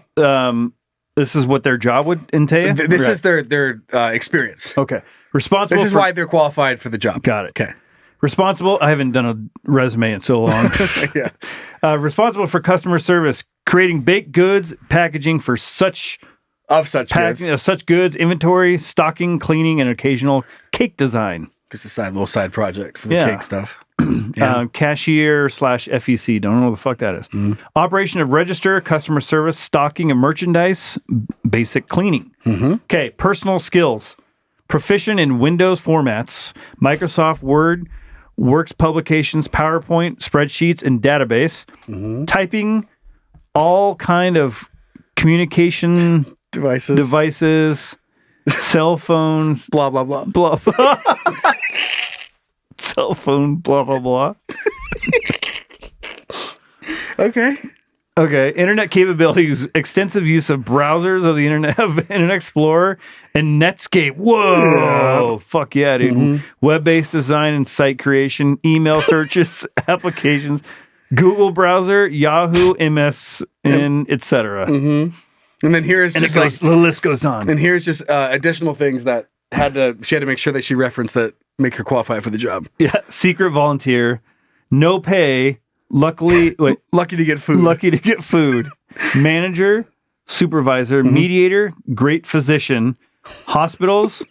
what their job would entail? This is their experience. Okay. Responsible. This is why they're qualified for the job. Got it. Okay. Responsible. I haven't done a resume in so long. Yeah. Responsible for customer service, creating baked goods, packaging for such goods, inventory, stocking, cleaning, and occasional cake design. Just a little side project for the cake stuff. Cashier/FEC. Don't know what the fuck that is. Mm-hmm. Operation of register, customer service, stocking of merchandise, basic cleaning. Okay, personal skills. proficient in Windows formats, Microsoft Word, Works publications, PowerPoint, spreadsheets, and database, typing all kind of communication devices, cell phones, blah, blah, blah. Blah, blah. Cell phone, blah, blah, blah. Okay. Internet capabilities, extensive use of browsers of the Internet Explorer and Netscape. Whoa. Fuck yeah, dude. Web-based design and site creation, email searches, applications, Google browser, Yahoo, MSN, etc. And then here's just the list goes on. And here's just additional things that she had to make sure that she referenced that make her qualify for the job. Yeah, secret volunteer, no pay, lucky to get food. Manager, supervisor, mediator, great physician, hospitals,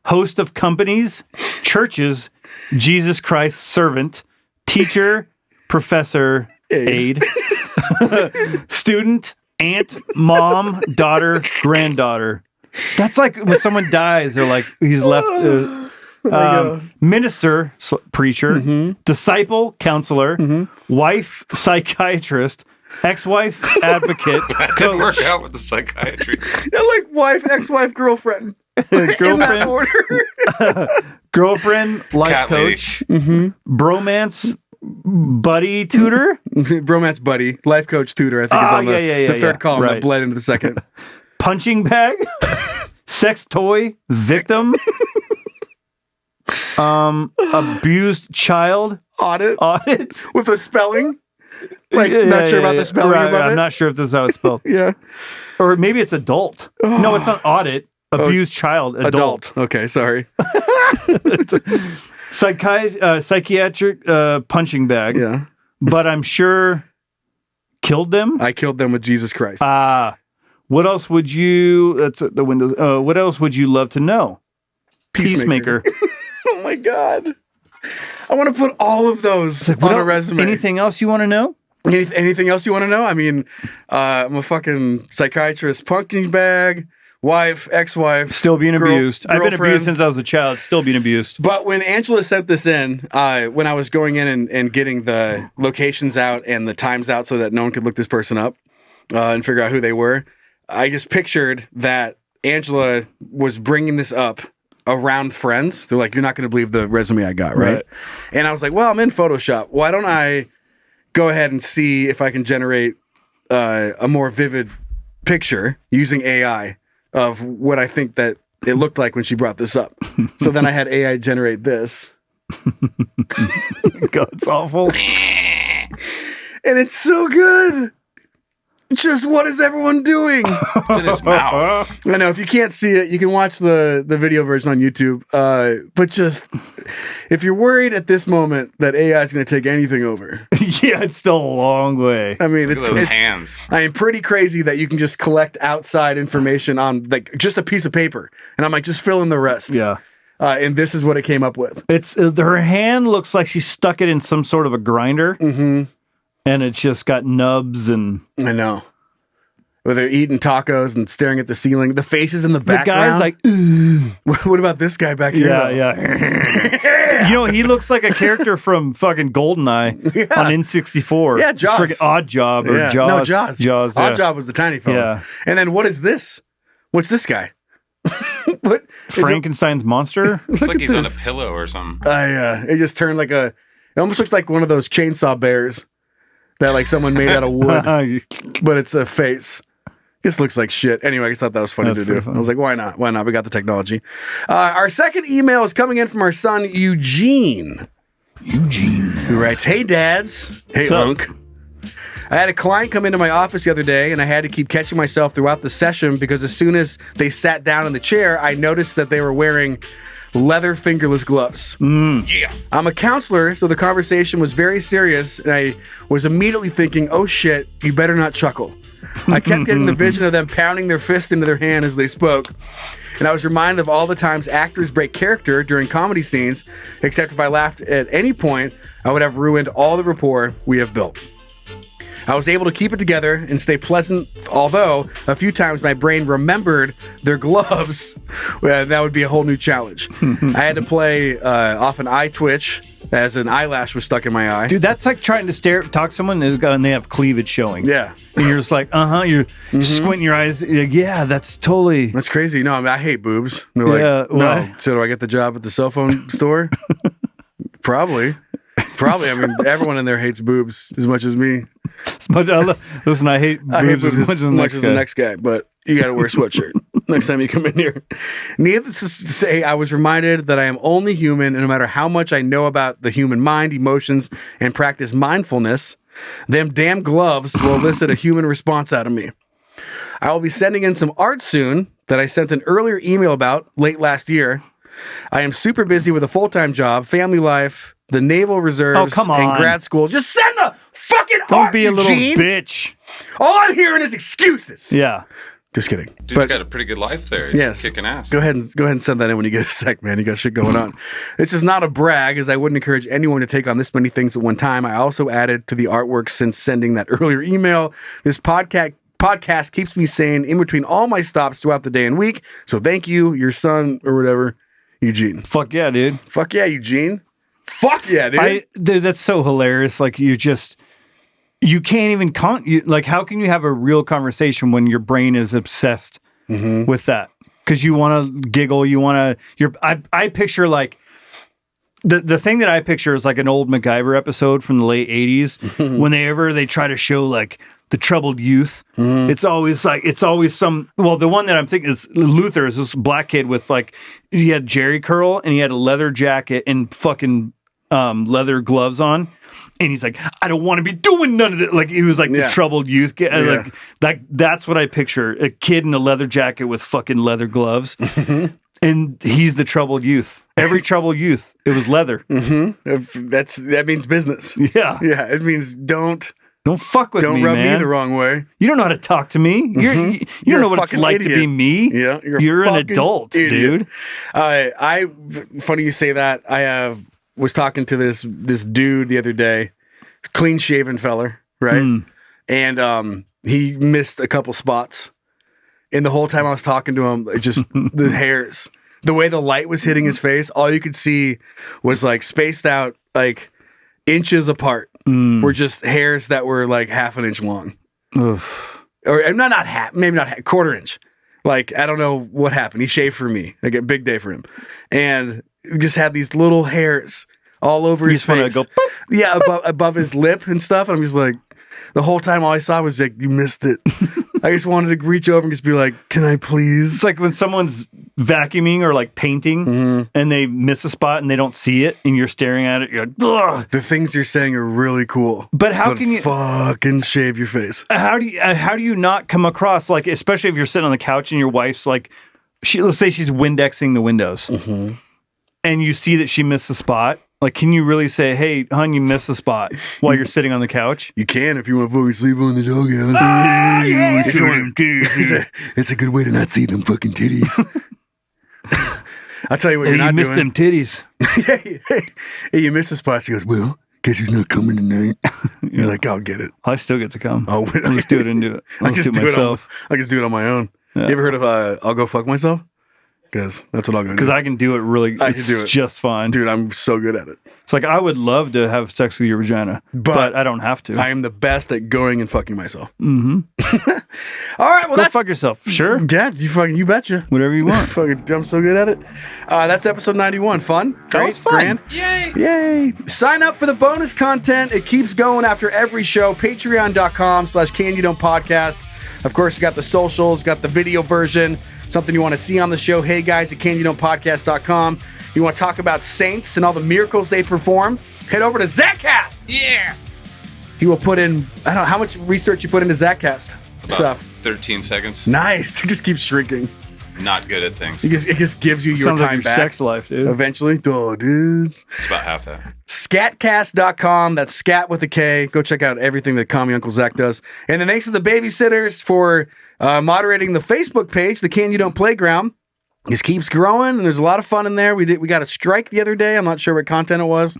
host of companies, churches, Jesus Christ servant, teacher, professor, aide, student, aunt, mom, daughter, granddaughter. That's like when someone dies, they're like, he's left. Minister, preacher, disciple, counselor, wife, psychiatrist, ex-wife, advocate. That didn't work out with the psychiatry. Yeah, like wife, ex-wife, girlfriend. In that order. Girlfriend, life Cat coach, bromance, buddy tutor. Bromance buddy, life coach tutor, I think is on the third column that bled into the second. Punching bag, sex toy, victim. Abused child audit with a spelling, like not sure about the spelling above it. I'm not sure if this is how it's spelled. Or maybe it's adult. No, it's not audit. Abused child, adult. Okay, sorry. Psychiatric punching bag. Yeah, but I'm sure killed them. I killed them with Jesus Christ. What else would you? That's the Windows. What else would you love to know? Peacemaker. Oh my God. I want to put all of those on a resume. Anything else you want to know? Anything else you want to know? I mean, I'm a fucking psychiatrist, punching bag, wife, ex-wife. Still being abused. I've been abused since I was a child. Still being abused. But when Angela sent this in, when I was going in and getting the locations out and the times out so that no one could look this person up and figure out who they were, I just pictured that Angela was bringing this up around friends. They're like, you're not going to believe the resume I got, right? And I was like, well, I'm in Photoshop. Why don't I go ahead and see if I can generate a more vivid picture using AI of what I think that it looked like when she brought this up. So then I had AI generate this. God, it's awful. And it's so good. Just what is everyone doing? It's in his mouth. I know. If you can't see it, you can watch the video version on YouTube. But just if you're worried at this moment that AI is going to take anything over, yeah, it's still a long way. I mean, Look at those hands. I mean, pretty crazy that you can just collect outside information on like just a piece of paper, and I'm like, just fill in the rest. Yeah. And this is what it came up with. It's her hand looks like she stuck it in some sort of a grinder. And it's just got nubs and... I know. Where they're eating tacos and staring at the ceiling. The faces in the background. The guy's like... What about this guy back here? Yeah. You know, he looks like a character from fucking GoldenEye on N64. Yeah, Jaws. Friggin' Odd Job or Jaws. No, Jaws. Jaws, Odd Job was the tiny fella. Yeah. And then what is this? What's this guy? What? Frankenstein's monster? Looks like he's on a pillow or something. It just turned like a... It almost looks like one of those chainsaw bears that like someone made out of wood, but it's a face. Just looks like shit. Anyway, I just thought that was funny to do. I was like, why not? Why not? We got the technology. Our second email is coming in from our son, Eugene. Who writes, hey, dads. Hey, Unc. I had a client come into my office the other day, and I had to keep catching myself throughout the session because as soon as they sat down in the chair, I noticed that they were wearing leather fingerless gloves. Yeah. I'm a counselor, so the conversation was very serious, and I was immediately thinking, oh shit, you better not chuckle. I kept getting the vision of them pounding their fist into their hand as they spoke, and I was reminded of all the times actors break character during comedy scenes, except if I laughed at any point, I would have ruined all the rapport we have built. I was able to keep it together and stay pleasant, although a few times my brain remembered their gloves. Well, that would be a whole new challenge. I had to play off an eye twitch as an eyelash was stuck in my eye. Dude, that's like trying to talk to someone and they have cleavage showing. Yeah. And you're just like, you're squinting your eyes. You're like, yeah, that's totally. That's crazy. No, I mean, I hate boobs. And they're like, no. So do I get the job at the cell phone store? Probably. I mean, everyone in there hates boobs as much as me. Listen, I hate boobs as much as the next guy, but you got to wear a sweatshirt next time you come in here. Needless to say, I was reminded that I am only human, and no matter how much I know about the human mind, emotions, and practice mindfulness, them damn gloves will elicit a human response out of me. I will be sending in some art soon that I sent an earlier email about late last year. I am super busy with a full-time job, family life, the Naval Reserves, and grad school. Just send the fucking art, Don't be a little Eugene. bitch. All I'm hearing is excuses. Yeah. Just kidding. Dude's got a pretty good life there. He's kicking ass. Go ahead and send that in when you get a sec, man. You got shit going on. This is not a brag, as I wouldn't encourage anyone to take on this many things at one time. I also added to the artwork since sending that earlier email. This podcast keeps me sane in between all my stops throughout the day and week. So thank you, your son or whatever, Eugene. Fuck yeah, dude. Fuck yeah, Eugene. Fuck yeah, dude. Dude, that's so hilarious. Like you can't even like how can you have a real conversation when your brain is obsessed with that? Because you want to giggle, I picture like the thing that I picture is like an old MacGyver episode from the late 80s whenever they try to show like the troubled youth. It's always some, well, the one that I'm thinking is Luther is this black kid with like, he had Jerry curl and he had a leather jacket and fucking leather gloves on. And he's like, I don't want to be doing none of it. Like he was like the troubled youth. Like that's what I picture. A kid in a leather jacket with fucking leather gloves. And he's the troubled youth. Every troubled youth, it was leather. That means business. Yeah. Yeah. It means don't fuck with me, man. Don't rub me the wrong way. You don't know how to talk to me. You don't know what it's like to be me. Yeah. You're an adult, dude. Funny you say that. I was talking to this dude the other day, clean shaven feller, right? And he missed a couple spots. And the whole time I was talking to him, just the hairs, the way the light was hitting his face, all you could see was like spaced out like inches apart. Were just hairs that were like half an inch long. Oof. Or not half, maybe not half, quarter inch. Like, I don't know what happened. He shaved for me. Like a big day for him. And just had these little hairs all over his face. Go, boop, yeah, above his lip and stuff. And I'm just like, the whole time all I saw was like, you missed it. I just wanted to reach over and just be like, can I please? It's like when someone's vacuuming or like painting and they miss a spot and they don't see it and you're staring at it. You're like, ugh. The things you're saying are really cool. But how can you fucking shave your face? How do you not come across, like, especially if you're sitting on the couch and your wife's like, let's say she's Windexing the windows and you see that she missed a spot. Like, can you really say, hey, hon, you missed a spot while you're sitting on the couch? You can if you want to fucking sleep on the doghouse. It's a good way to not see them fucking titties. I'll tell you what, you're not doing. You missed them titties. Hey, you missed a spot. She goes, well, guess who's not coming tonight. You're like, I'll get it. I still get to come. I'll just do it and do it. I just do it myself. I just do it on my own. Yeah. You ever heard of I'll go fuck myself? Because that's what I'll go do. Because I can do it really. I can do it just fine. Dude, I'm so good at it. It's like, I would love to have sex with your vagina, but I don't have to. I am the best at going and fucking myself. Mm-hmm. All right, well, go fuck yourself. Sure. Yeah, you betcha. Whatever you want. I'm so good at it. That's episode 91. Fun? That was fun. Grand. Yay. Sign up for the bonus content. It keeps going after every show. Patreon.com/CanYouDon'tPodcast. Of course, you got the socials, got the video version. Something you want to see on the show, hey guys at CanYouDon'TPodcast.com. You want to talk about saints and all the miracles they perform? Head over to Zacast. Yeah. He will put in, I don't know how much research you put into Zacast stuff. 13 seconds. Nice. It just keeps shrinking. Not good at things. It just gives you your time like back. Sex life, dude. Eventually. Oh, dude. It's about half that. Scatcast.com. That's scat with a K. Go check out everything that Commie Uncle Zach does. And then thanks to the babysitters for moderating the Facebook page, the Can You Don't Playground. Just keeps growing, and there's a lot of fun in there. We got a strike the other day. I'm not sure what content it was.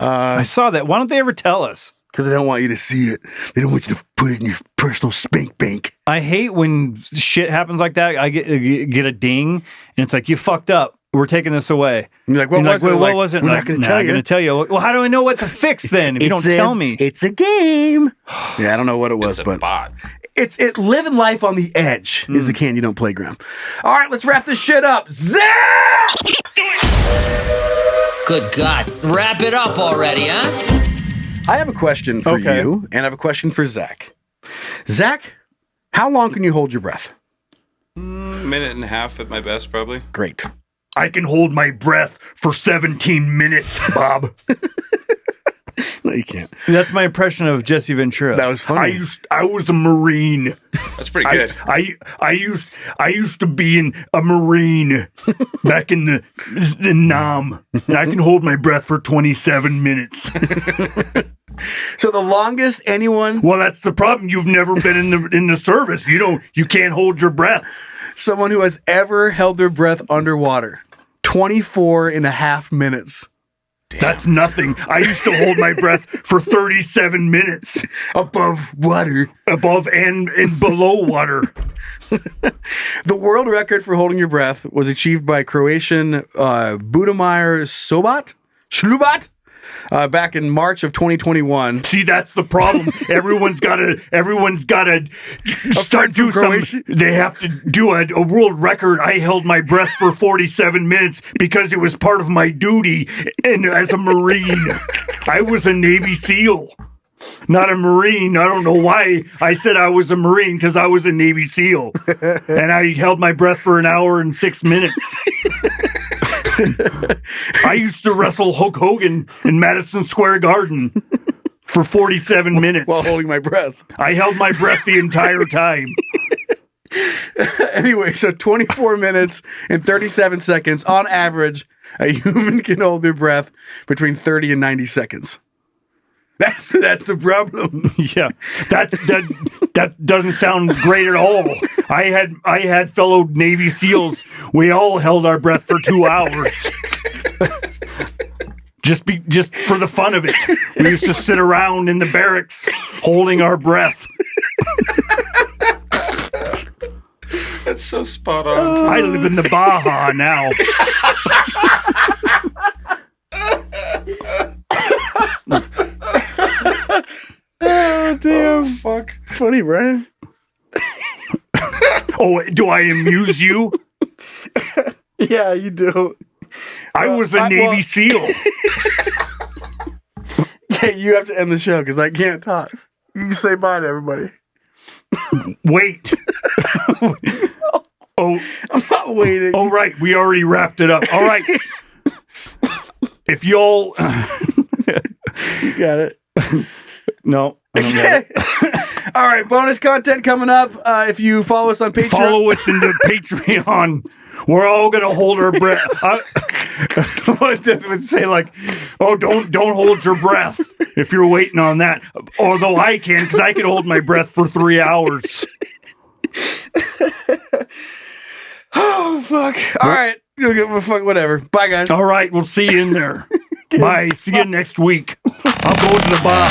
I saw that. Why don't they ever tell us? Because they don't want you to see it. They don't want you to put it in your personal spank bank. I hate when shit happens like that. I get a ding, and it's like, you fucked up. We're taking this away. And you're like, what was it? What was it? We're not going to tell you. I'm going to tell you. Well, how do I know what to fix then if you don't tell me? It's a game. Yeah, I don't know what it was, It's a bot. It's living life on the edge is the Can You Don't Playground. All right, let's wrap this shit up. Zach! Good God. Wrap it up already, huh? I have a question for you, and I have a question for Zach. Zach, how long can you hold your breath? Minute and a half at my best, probably. Great. I can hold my breath for 17 minutes, Bob. No, you can't. That's my impression of Jesse Ventura. That was funny. I was a Marine. That's pretty good. I used to be a Marine back in Nam, and I can hold my breath for 27 minutes. So the longest anyone... Well, that's the problem. You've never been in the service. You can't hold your breath. Someone who has ever held their breath underwater. 24 and a half minutes. Damn. That's nothing. I used to hold my breath for 37 minutes. Above water. Above and below water. The world record for holding your breath was achieved by Croatian Budimir Šlubat back in March of 2021. See, that's the problem. Everyone's got to start do some. They have to do a world record. I held my breath for 47 minutes because it was part of my duty, and as a Marine, I was a Navy SEAL, not a Marine. I don't know why I said I was a Marine, because I was a Navy SEAL, and I held my breath for an hour and 6 minutes. I used to wrestle Hulk Hogan in Madison Square Garden for 47 minutes. While holding my breath. I held my breath the entire time. Anyway, so 24 minutes and 37 seconds on average, a human can hold their breath between 30 and 90 seconds. That's the problem. Yeah, that doesn't sound great at all. I had fellow Navy SEALs. We all held our breath for 2 hours. Just for the fun of it. We used to sit around in the barracks holding our breath. That's so spot on. I live in the Baja now. Oh, damn. Oh, fuck. Funny, Brian. Oh, do I amuse you? Yeah, you do. I was a Navy SEAL. Yeah, you have to end the show because I can't talk. You can say bye to everybody. Wait. Oh, I'm not waiting. Oh, right. We already wrapped it up. All right. If y'all... You got it. No, I don't get it. All right, bonus content coming up. If you follow us on Patreon. Follow us into Patreon. We're all going to hold our breath. What does it say? Like, oh, don't hold your breath if you're waiting on that. Although I can, because I can hold my breath for 3 hours. Oh, fuck. All right. You'll give a fuck, whatever. Bye, guys. All right. We'll see you in there. Bye. See you next week. I'll go to the bar.